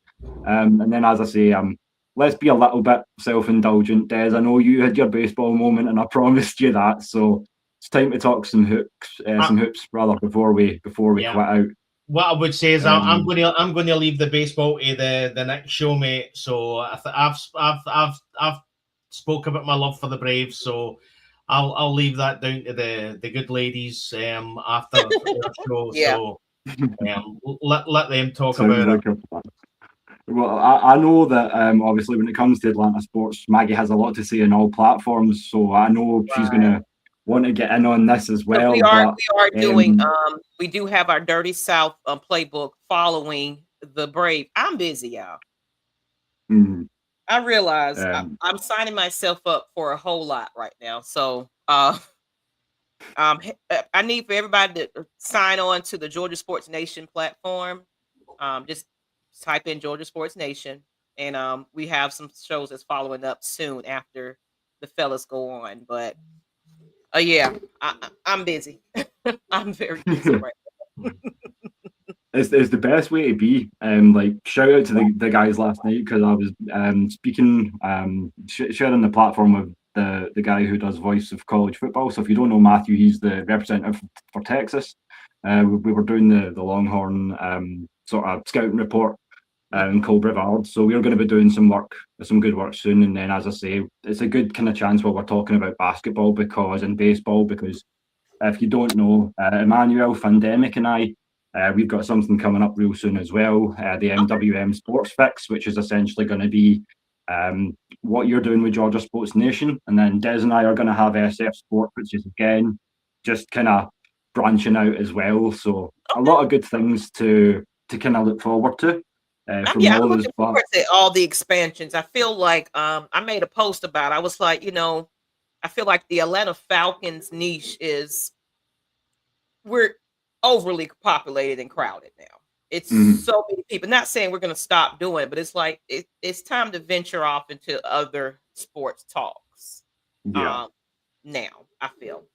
And then, as I say, let's be a little bit self-indulgent, Des. I know you had your baseball moment, and I promised you that. So it's time to talk some hoops before we quit out. What I would say is I'm going to leave the baseball to the next show, mate. So I've spoke about my love for the Braves, so I'll leave that down to the good ladies after the show. Yeah. So let them talk about it. Well, I know that obviously when it comes to Atlanta sports, Maggie has a lot to say on all platforms, so I know she's going to want to get in on this as well. We are doing. We do have our Dirty South playbook following the Brave. I'm busy, y'all. I realize I'm signing myself up for a whole lot right now. So I need for everybody to sign on to the Georgia Sports Nation platform. Just type in Georgia Sports Nation, and we have some shows that's following up soon after the fellas go on. But I'm busy. I'm very busy right now. It's the best way to be. Like, shout out to the guys last night, because I was speaking, sharing the platform with the guy who does voice of college football. So if you don't know Matthew, he's the representative for Texas. We were doing the Longhorn sort of scouting report in Cole Brevard. So we're going to be doing some good work soon. And then, as I say, it's a good kind of chance while we're talking about basketball and baseball, because if you don't know, Emmanuel, Fandemic and I, we've got something coming up real soon as well, the MWM Sports Fix, which is essentially going to be what you're doing with Georgia Sports Nation. And then Des and I are going to have SF Sport, which is, again, just kind of branching out as well. So a lot of good things to kind of look forward to. I'm looking forward to all the expansions. I feel like I made a post about it. I was like, I feel like the Atlanta Falcons niche we're overly populated and crowded now. It's so many people. Not saying we're going to stop doing it, but it's like it's time to venture off into other sports talks. Now I feel,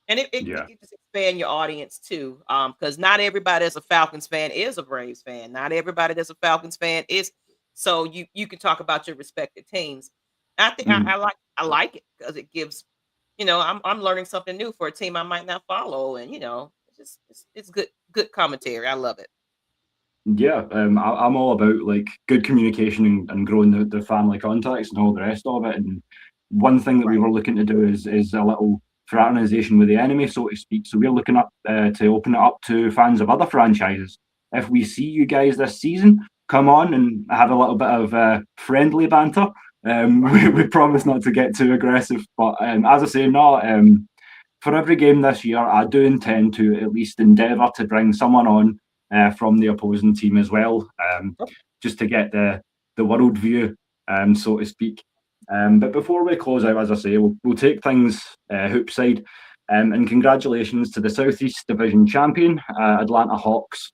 and it can just expand your audience too. Because not everybody that's a Falcons fan is a Braves fan. Not everybody that's a Falcons fan is. So you can talk about your respective teams. I think I like it because it gives, I'm learning something new for a team I might not follow, and it's good commentary. I love it. Yeah, I'm all about like good communication and growing the family contacts and all the rest of it. And one thing that we were looking to do is a little fraternization with the enemy, so to speak. So we're looking up to open it up to fans of other franchises. If we see you guys this season, come on and have a little bit of friendly banter. We promise not to get too aggressive, but as I say, for every game this year, I do intend to at least endeavour to bring someone on from the opposing team as well, just to get the world view, so to speak. But before we close out, as I say, we'll take things hoop side. And congratulations to the Southeast Division champion, Atlanta Hawks.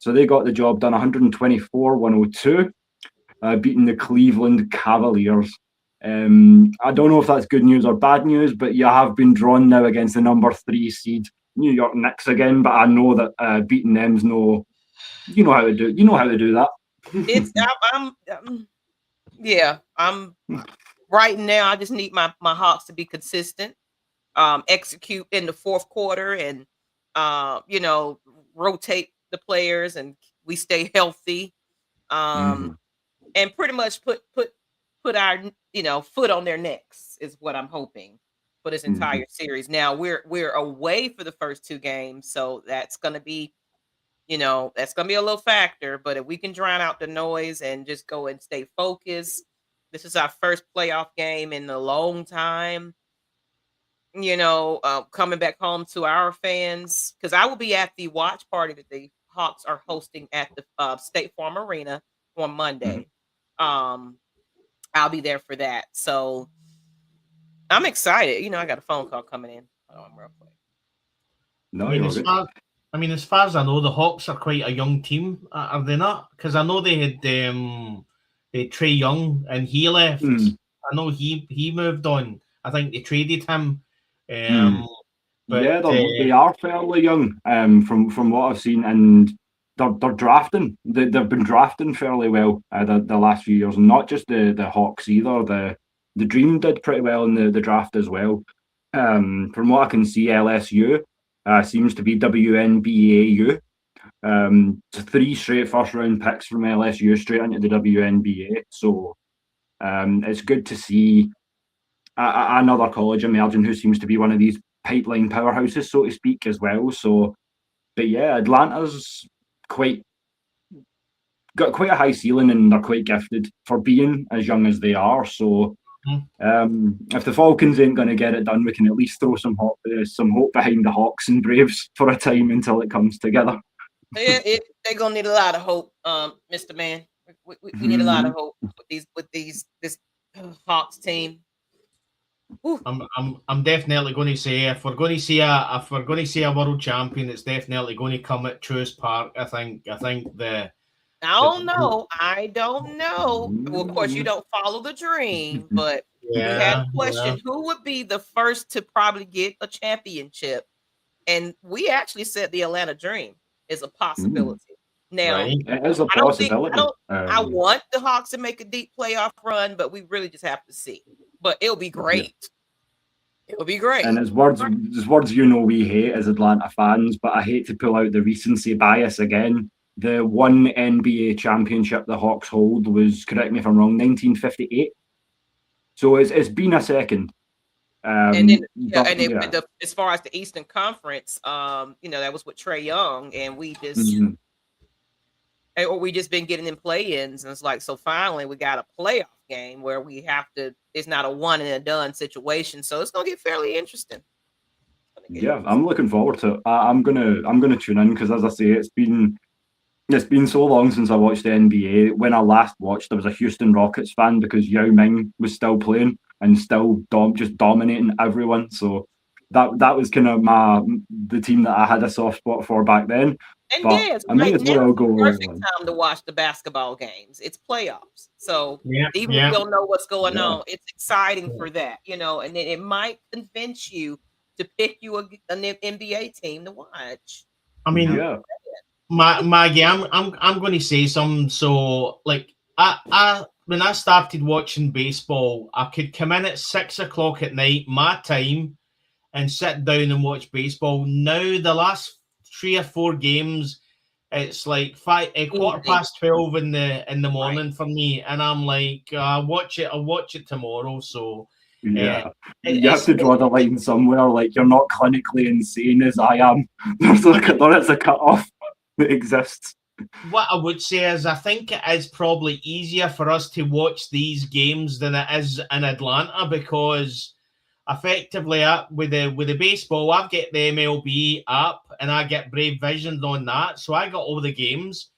So they got the job done 124-102, beating the Cleveland Cavaliers. I don't know if that's good news or bad news, but you have been drawn now against the number 3 seed New York Knicks again. But I know that beating them's no, you know how to do. You know how to do that. It's I'm right now. I just need my Hawks to be consistent, execute in the fourth quarter, and rotate the players, and we stay healthy, and pretty much put our foot on their necks is what I'm hoping for this entire series. Now we're away for the first 2 games, so that's gonna be a little factor. But if we can drown out the noise and just go and stay focused, this is our first playoff game in a long time. Coming back home to our fans, because I will be at the watch party that the Hawks are hosting at the State Farm Arena on Monday. I'll be there for that. So I'm excited. I got a phone call coming in. Hold on real quick. No, as far as I know, the Hawks are quite a young team, are they not? Because I know they had Trae Young, and he left. I know he moved on. I think they traded him. But they are fairly young, from what I've seen, and they're drafting. They've been drafting fairly well the last few years, and not just the Hawks either. The Dream did pretty well in the draft as well. From what I can see, LSU seems to be WNBAU. 3 straight first round picks from LSU straight into the WNBA. So it's good to see another college emerging who seems to be one of these pipeline powerhouses, so to speak, as well. So, but yeah, Atlanta's got quite a high ceiling, and they're quite gifted for being as young as they are. So if the Falcons ain't going to get it done, we can at least throw some hope behind the Hawks and Braves for a time until it comes together. They're going to need a lot of hope, Mr. Man. We need a lot of hope with this Hawks team. I'm definitely going to say if we're going to see a world champion, it's definitely going to come at Truist Park. I think I don't know. Well, of course, you don't follow the dream, but we had a question: who would be the first to probably get a championship? And we actually said the Atlanta Dream is a possibility. Now, it is a possibility. I want the Hawks to make a deep playoff run, but we really just have to see. But it'll be great. It'll be great. And as words we hate as Atlanta fans, but I hate to pull out the recency bias again. The one NBA championship the Hawks hold was, correct me if I'm wrong, 1958. So it's been a second. As far as the Eastern Conference, that was with Trae Young, and we just been getting in play-ins, and it's like, so finally we got a playoff game where we have to. It's not a one and a done situation, so it's gonna get fairly interesting. I'm looking forward to it. I'm gonna tune in, because, as I say, it's been so long since I watched the NBA. When I last watched, I was a Houston Rockets fan because Yao Ming was still playing and still just dominating everyone. So that was kind of the team that I had a soft spot for back then. And but yes, I might as well go. Perfect time to watch the basketball games. It's playoffs, so even if you don't know what's going on, it's exciting for that, and then it might convince you to pick you an NBA team to watch. I mean, Maggie, I'm going to say something. So, like, I when I started watching baseball, I could come in at 6:00 at night, my time, and sit down and watch baseball. Now, the last 3 or 4 games, it's like 12:15 in the morning for me, and I'm like, I'll watch it tomorrow. So you have to draw the line somewhere. Like, you're not clinically insane as I am. There is a cutoff that exists. What I would say is, I think it is probably easier for us to watch these games than it is in Atlanta, because effectively with the baseball, I've got the MLB app and I get Brave Vision on that, so I got all the games.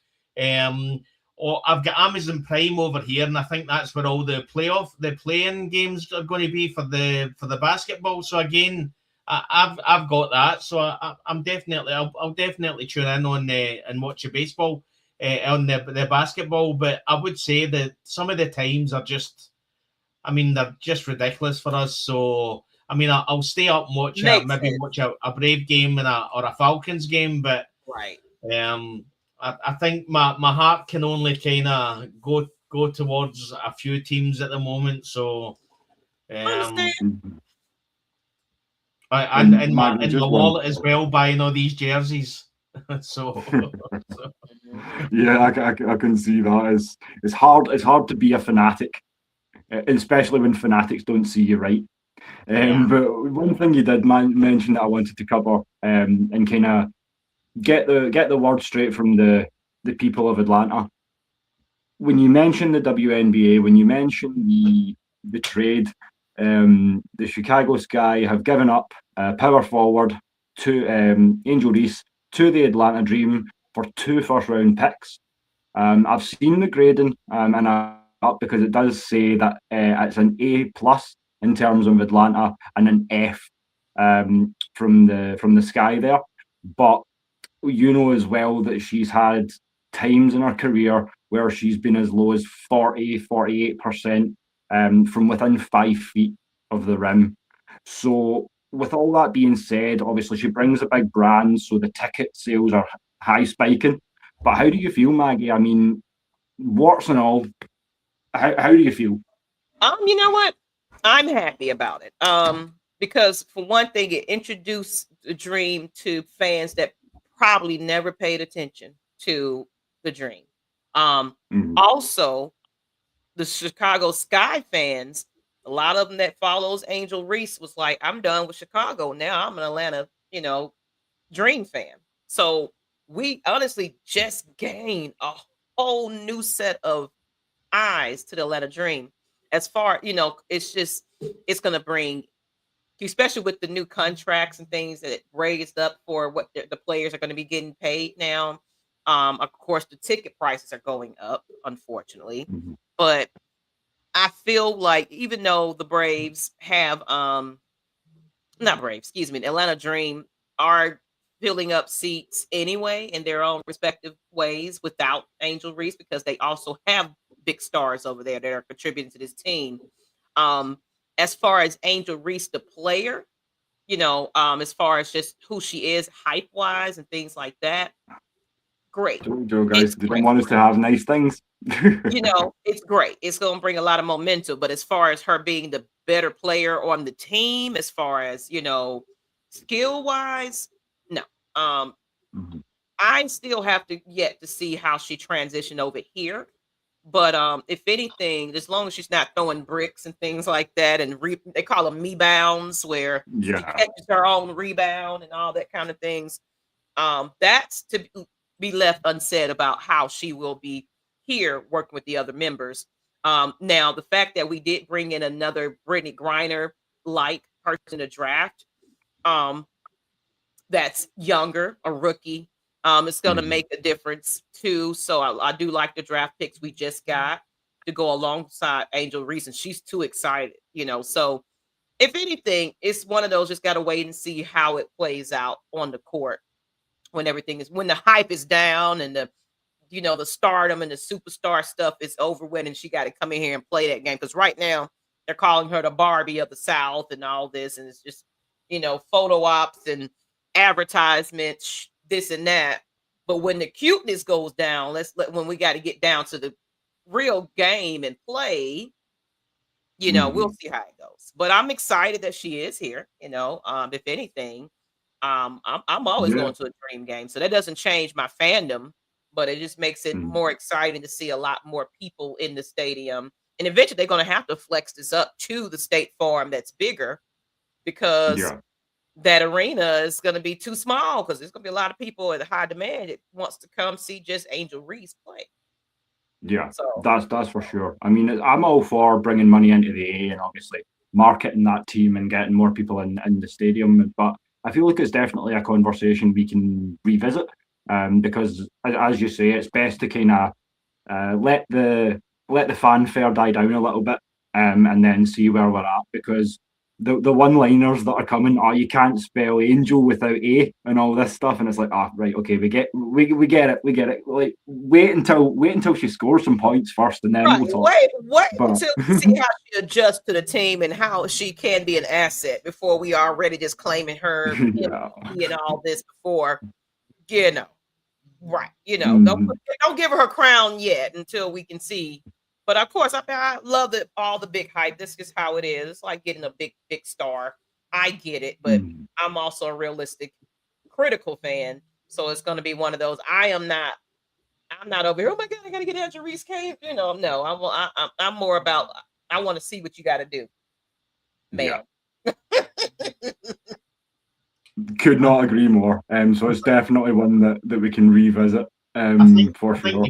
Or I've got Amazon Prime over here, and I think that's where all the play-in games are going to be for the basketball. So again, I've got that, so I'll definitely tune in on and watch the baseball on the basketball. But I would say that some of the times are just, I mean, they're just ridiculous for us. So, I mean, I'll stay up and watch watch a Brave game or a Falcons game. But right, I think my heart can only kind of go towards a few teams at the moment. So, and my wallet as well, buying all these jerseys. so. Yeah, I can see that. It's hard to be a fanatic, especially when fanatics don't see you right. But one thing you did mention that I wanted to cover and kind of get the word straight from the people of Atlanta. When you mention the WNBA, when you mention the trade, the Chicago Sky have given up power forward to Angel Reese to the Atlanta Dream for 2 first-round picks. I've seen the grading and up because it does say that it's an A+ in terms of Atlanta and an F from the Sky there. But you know as well that she's had times in her career where she's been as low as 48% from within 5 feet of the rim. So with all that being said, obviously she brings a big brand, so the ticket sales are high spiking. But how do you feel, Maggie? I mean, warts and all, how do you feel? You know what? I'm happy about it. Because for one thing, it introduced the Dream to fans that probably never paid attention to the Dream. Also, the Chicago Sky fans, a lot of them that follows Angel Reese was like, I'm done with Chicago. Now I'm an Atlanta, Dream fan. So we honestly just gained a whole new set of eyes to the Atlanta Dream. As far, it's going to bring, especially with the new contracts and things that it raised up for what the players are going to be getting paid now. Of course, the ticket prices are going up, unfortunately. But I feel like even though the Braves have, not Braves, excuse me, the Atlanta Dream are filling up seats anyway in their own respective ways without Angel Reese, because they also have big stars over there that are contributing to this team. As far as Angel Reese, the player, as far as just who she is hype wise and things like that, great. Joe, guys, they don't want us to have nice things. It's great. It's going to bring a lot of momentum. But as far as her being the better player on the team, as far as, skill wise, no. I still have yet to see how she transitioned over here. But if anything, as long as she's not throwing bricks and things like that, and they call them rebounds, where she catches her own rebound and all that kind of things, that's to be left unsaid about how she will be here working with the other members. Now, the fact that we did bring in another Brittany Griner-like person to draft, that's younger, a rookie, it's going to make a difference too. So I do like the draft picks we just got to go alongside Angel Reese, and she's too excited, So if anything, it's one of those, just got to wait and see how it plays out on the court when the hype is down and the stardom and the superstar stuff is over with, and she got to come in here and play that game. Because right now they're calling her the Barbie of the South and all this, and it's just, photo ops and advertisements, this and that. But when the cuteness goes down, when we got to get down to the real game and play, we'll see how it goes. But I'm excited that she is here. If anything, I'm always going to a Dream game, so that doesn't change my fandom, but it just makes it more exciting to see a lot more people in the stadium. And eventually they're going to have to flex this up to the State Farm that's bigger, because that arena is going to be too small, because there's going to be a lot of people at high demand that wants to come see just Angel Reese play. Yeah, so that's for sure. I mean, I'm all for bringing money into the A, and obviously marketing that team and getting more people in the stadium. But I feel like it's definitely a conversation we can revisit, because as you say, it's best to kind of let the fanfare die down a little bit, and then see where we're at, because the one-liners that are coming, you can't spell angel without a, and all this stuff, and it's like, right, okay, we get it. Like, wait until she scores some points first, and then we'll talk. Wait until we see how she adjusts to the team and how she can be an asset before we are already just claiming her and all this before, right? Don't give her her crown yet until we can see. But of course, I love all the big hype. This is how it is. It's like getting a big star. I get it, but I'm also a realistic, critical fan. So it's going to be one of those. I'm not over here. Oh my God, I got to get Andrew Reese Cave. No, I'm more about. I want to see what you got to do, man. Yeah. Could not agree more. So it's definitely one that we can revisit. For sure.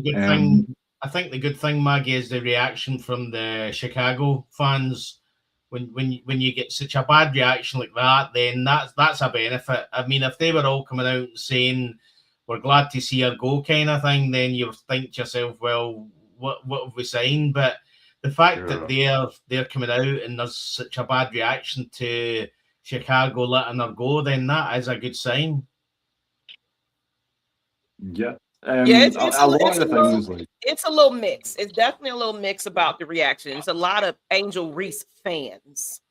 I think the good thing, Maggie, is the reaction from the Chicago fans. When you get such a bad reaction like that, then that's a benefit. I mean, if they were all coming out and saying we're glad to see her go, kind of thing, then you think to yourself, well, what have we signed? But the fact that they're coming out and there's such a bad reaction to Chicago letting her go, then that is a good sign. Yeah. It's a little mix. It's definitely a little mix about the reaction. It's a lot of Angel Reese fans,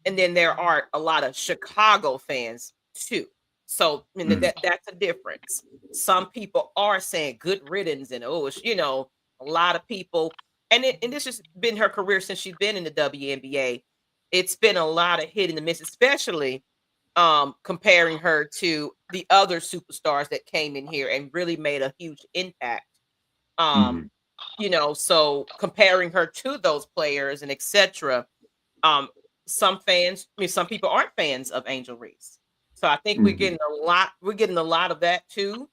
and then there are a lot of Chicago fans too. So that's a difference. Some people are saying good riddance, and a lot of people, and this has been her career since she's been in the WNBA. It's been a lot of hit and miss, especially comparing her to the other superstars that came in here and really made a huge impact. So comparing her to those players and etc. Some people aren't fans of Angel Reese. So I think we're getting a lot of that too.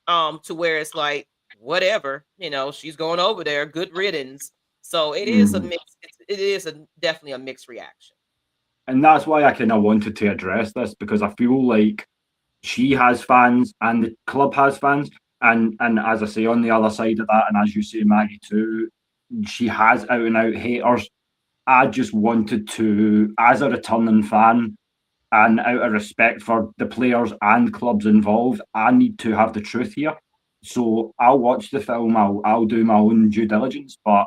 To where it's like, whatever, she's going over there, good riddance. So it is a mix. It is definitely a mixed reaction. And that's why I kind of wanted to address this, because I feel like she has fans and the club has fans. And as I say, on the other side of that, and as you say, Maggie, too, she has out and out haters. I just wanted to, as a returning fan, and out of respect for the players and clubs involved, I need to have the truth here. So I'll watch the film, I'll do my own due diligence, but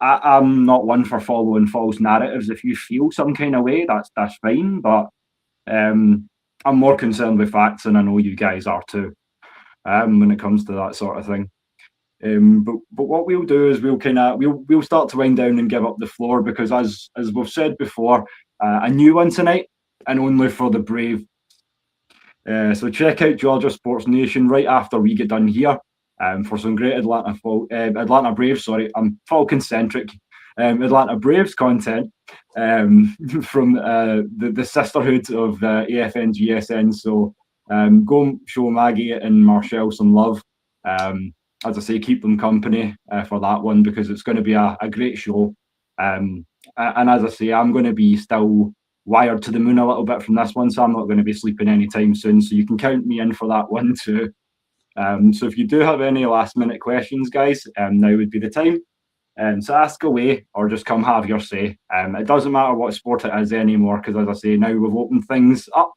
I'm not one for following false narratives. If you feel some kind of way, that's fine. But I'm more concerned with facts, and I know you guys are too, when it comes to that sort of thing. But what we'll do is we'll start to wind down and give up the floor, because as we've said before, a new one tonight, and only for the brave. So check out Georgia Sports Nation right after we get done here. For some great Atlanta Braves. Sorry, I'm Falcon centric. Atlanta Braves content from the sisterhood of AFN GSN. So go show Maggie and Marshall some love. As I say, keep them company for that one, because it's going to be a great show. And as I say, I'm going to be still wired to the moon a little bit from this one, so I'm not going to be sleeping anytime soon. So you can count me in for that one too. So if you do have any last minute questions, guys, now would be the time. So ask away, or just come have your say. It doesn't matter what sport it is anymore, because as I say, now we've opened things up.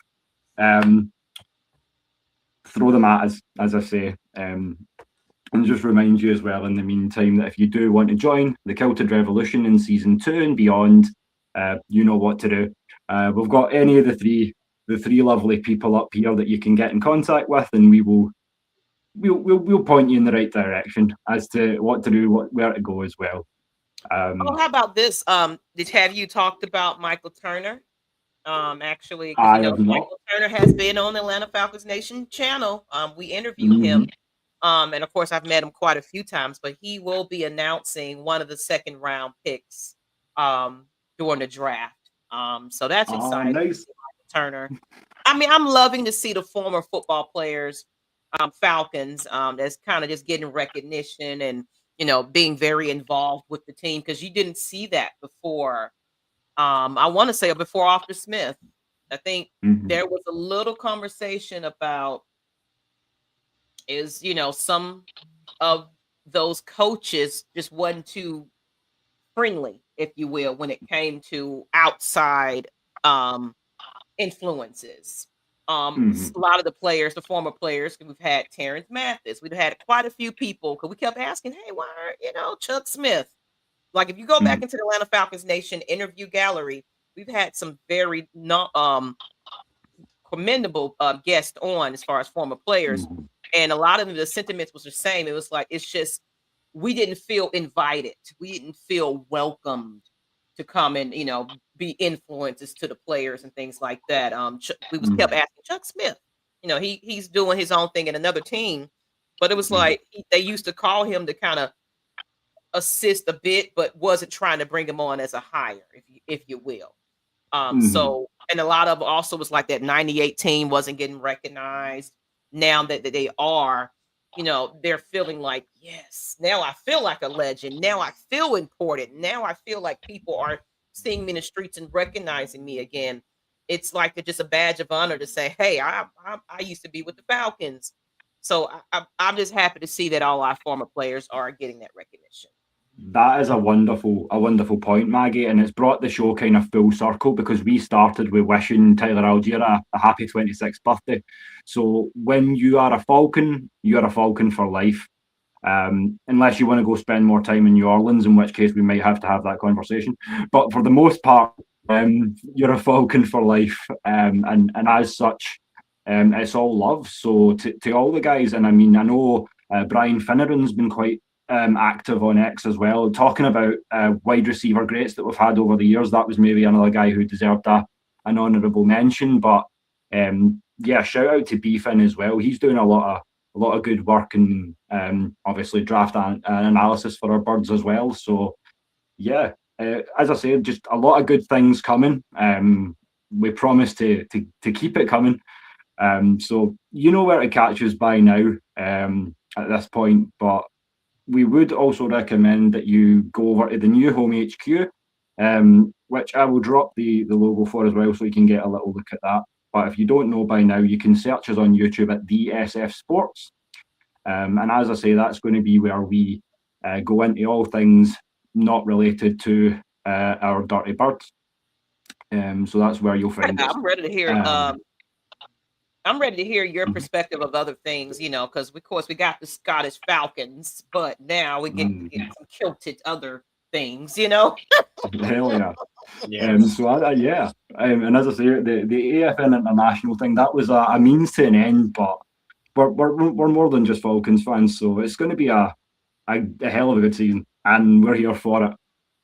Throw them at us, as I say. And just remind you as well, in the meantime, that if you do want to join the Kilted Revolution in season 2 and beyond, you know what to do. We've got any of the three lovely people up here that you can get in contact with, and we'll point you in the right direction as to what to do, where to go as well. How about this? Have you talked about Michael Turner? Actually, Michael Turner has been on the Atlanta Falcons Nation channel. We interviewed him. And of course, I've met him quite a few times, but he will be announcing one of the second round picks during the draft. So that's exciting. Nice. Turner. I mean, I'm loving to see the former football players, Falcons, that's kind of just getting recognition and, being very involved with the team, because you didn't see that before I want to say before Arthur Smith, I think Mhm. there was a little conversation about some of those coaches just wasn't too friendly, if you will, when it came to outside influences. Mhm. A lot of the players, the former players, we've had Terrence Mathis, we've had quite a few people because we kept asking, hey, why aren't, Chuck Smith? Like if you go back Mhm. into the Atlanta Falcons Nation interview gallery, we've had some very not commendable guests on as far as former players. Mhm. And a lot of them, the sentiments was the same. It was like, it's just, we didn't feel invited. We didn't feel welcomed to come and, be influences to the players and things like that. We was kept Mhm. asking Chuck Smith, he's doing his own thing in another team, but it was Mhm. like, they used to call him to kind of assist a bit, but wasn't trying to bring him on as a hire, if you will. Mhm. So, and a lot of also was like that 98 team wasn't getting recognized. Now that they are, they're feeling like, yes, now I feel like a legend. Now I feel important. Now I feel like people are seeing me in the streets and recognizing me again. It's like just a badge of honor to say, hey, I used to be with the Falcons. So I'm just happy to see that all our former players are getting that recognition. That is a wonderful point, Maggie, and it's brought the show kind of full circle because we started with wishing Tyler Algier a happy 26th birthday. So when you are a Falcon, you are a Falcon for life. Unless you want to go spend more time in New Orleans, in which case we might have to have that conversation. But for the most part, you're a Falcon for life, and as such, it's all love. So to all the guys, and I mean, I know Brian Finneran's been quite active on X as well, talking about wide receiver greats that we've had over the years. That was maybe another guy who deserved an honourable mention. But yeah, shout out to B-Fin as well. He's doing a lot of good work and obviously draft and analysis for our birds as well. So yeah, as I said, just a lot of good things coming. We promise to keep it coming. So you know where to catch us by now at this point, but we would also recommend that you go over to the new home HQ, which I will drop the logo for as well, so you can get a little look at that. But if you don't know by now, you can search us on YouTube at the SF Sports. And as I say, that's going to be where we go into all things not related to our Dirty Birds. So that's where you'll find us. I'm ready to hear. I'm ready to hear your perspective of other things, because of course we got the Scottish Falcons, but now we get some kilted other things, Hell yeah. Yes. So yeah, and as I say, the AFN International thing, that was a means to an end, but we're more than just Falcons fans, so it's going to be a hell of a good season, and we're here for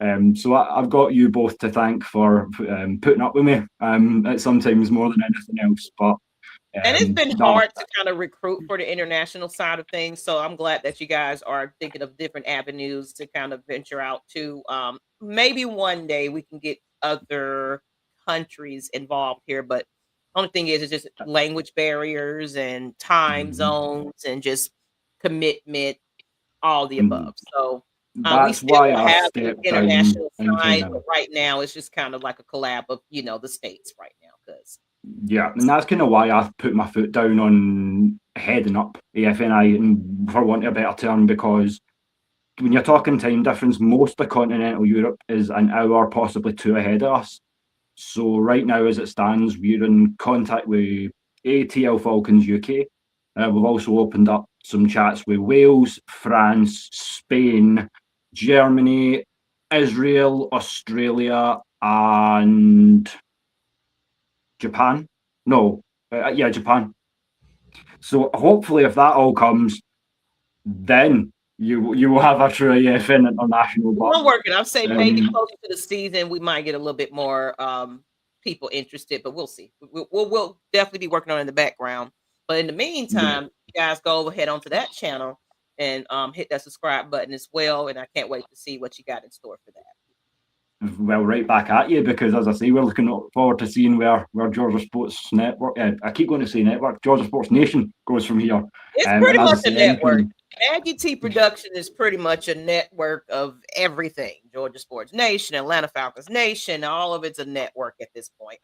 it. So I've got you both to thank for putting up with me at sometimes more than anything else, but and it's been hard to kind of recruit for the international side of things. So I'm glad that you guys are thinking of different avenues to kind of venture out to. Maybe one day we can get other countries involved here, but only thing is just language barriers and time zones and just commitment, all the above. So we that's still why I have an stepped international down side, and but right now it's just kind of like a collab of the states right now because. Yeah, and that's kind of why I put my foot down on heading up AFNI, and for want of a better term, because when you're talking time difference, most of continental Europe is an hour, possibly two ahead of us. So right now, as it stands, we're in contact with ATL Falcons UK. We've also opened up some chats with Wales, France, Spain, Germany, Israel, Australia, and Japan. No, yeah, Japan. So hopefully, if that all comes, then you will have a true AFN international. We're working. I'd say maybe closer to the season, we might get a little bit more people interested, but we'll see. We'll definitely be working on it in the background. But in the meantime, you guys go ahead onto that channel and hit that subscribe button as well. And I can't wait to see what you got in store for that. Well, right back at you, because as I say, we're looking forward to seeing where Georgia Sports Network, I keep going to say network, Georgia Sports Nation goes from here. It's pretty much a network. Maggie T Production is pretty much a network of everything. Georgia Sports Nation, Atlanta Falcons Nation, all of it's a network at this point.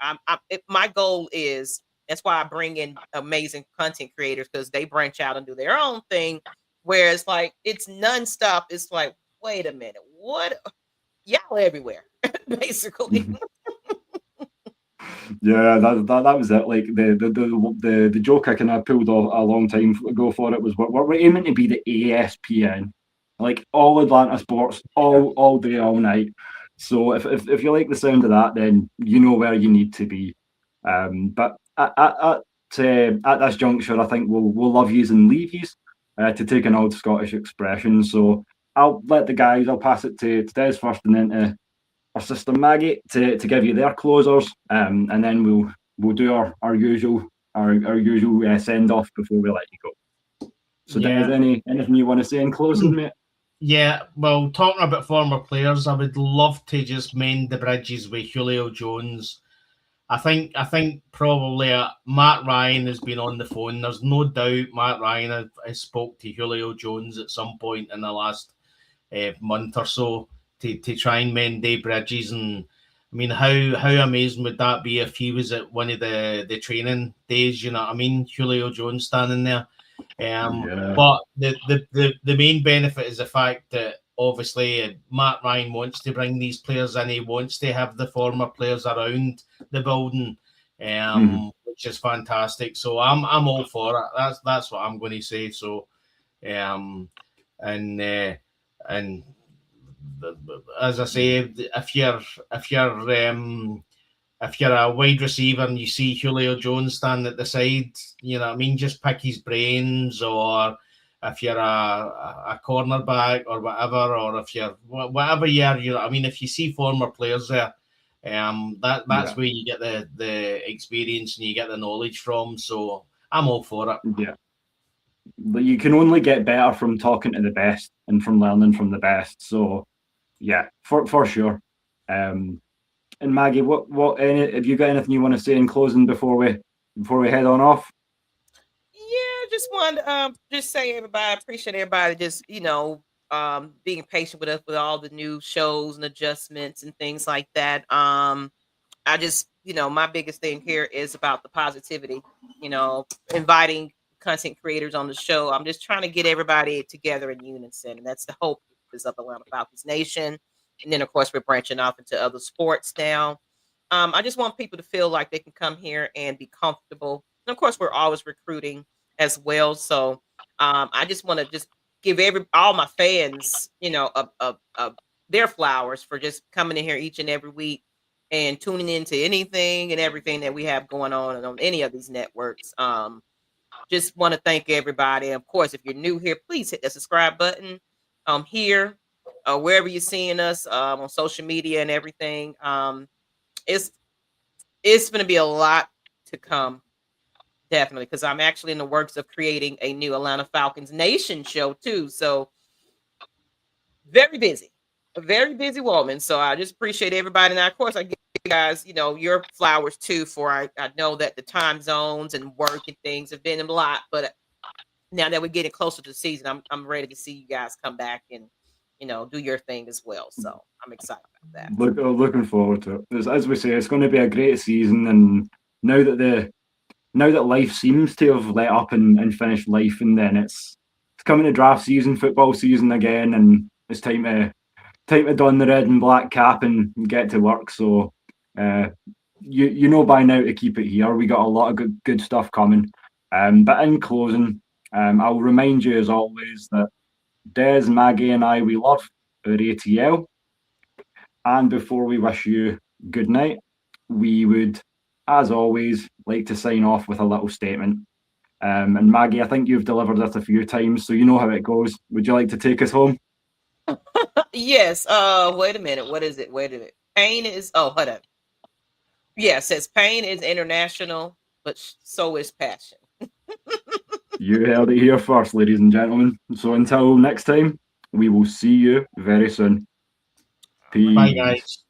My goal is, that's why I bring in amazing content creators, because they branch out and do their own thing. Whereas like it's nonstop. It's like, wait a minute, what? Y'all everywhere, basically. Yeah, that was it. Like the joke I kind of pulled a long time ago for it was we're aiming to be the ESPN, like all Atlanta sports, all day, all night. So if you like the sound of that, then you know where you need to be. But at this juncture, I think we'll love yous and leave yous, to take an old Scottish expression. So I'll pass it to Des first, and then to our sister Maggie to give you their closers, and then we'll do our usual send off before we let you go. So, Des, anything you want to say in closing, mate? Yeah, well, talking about former players, I would love to just mend the bridges with Julio Jones. I think probably Matt Ryan has been on the phone. There's no doubt Matt Ryan has spoke to Julio Jones at some point in the last month or so to try and mend the bridges. And I mean, how amazing would that be if he was at one of the training days? You know what I mean? Julio Jones standing there. But the main benefit is the fact that obviously Matt Ryan wants to bring these players in. He wants to have the former players around the building, which is fantastic. So I'm all for it. That's what I'm going to say. So, and as I say, if you're a wide receiver and you see Julio Jones stand at the side, you know what I mean, just pick his brains. Or if you're a cornerback or whatever, or if you're whatever you are, you know what I mean, if you see former players there, that's where you get the experience and you get the knowledge from. So I'm all for it. Yeah. But you can only get better from talking to the best and from learning from the best. So yeah, for sure. And Maggie, have you got anything you want to say in closing before we head on off? Yeah, just wanted to just say, everybody, I appreciate everybody just, being patient with us with all the new shows and adjustments and things like that. I just, my biggest thing here is about the positivity, inviting content creators on the show. I'm just trying to get everybody together in unison, and that's the hope is of Atlanta Falcons Nation. And then, of course, we're branching off into other sports now. I just want people to feel like they can come here and be comfortable. And of course, we're always recruiting as well. So I just want to just give all my fans, their flowers for just coming in here each and every week and tuning into anything and everything that we have going on any of these networks. Just want to thank everybody. Of course, if you're new here, please hit the subscribe button here, wherever you're seeing us on social media and everything. It's going to be a lot to come, definitely, because I'm actually in the works of creating a new Atlanta Falcons Nation show too. So a very busy woman. So I just appreciate everybody. And of course, I give you guys, your flowers too. For I know that the time zones and work and things have been a lot, but now that we're getting closer to the season, I'm ready to see you guys come back and do your thing as well. So I'm excited about that. Looking forward to it. As we say, it's going to be a great season. And now that life seems to have let up and finished life, and then it's coming to draft season, football season again, and it's time to don the red and black cap and get to work. So you know by now to keep it here. We got a lot of good stuff coming. But in closing, I'll remind you as always that Des, Maggie, and I, we love our ATL. And before we wish you good night, we would, as always, like to sign off with a little statement. And Maggie, I think you've delivered it a few times, so you know how it goes. Would you like to take us home? Yes. Wait a minute. What is it? Wait a minute. Pain is. Oh, hold on. Yeah, it says pain is international, but so is passion. You heard it here first, ladies and gentlemen. So until next time, we will see you very soon. Peace. Bye, guys.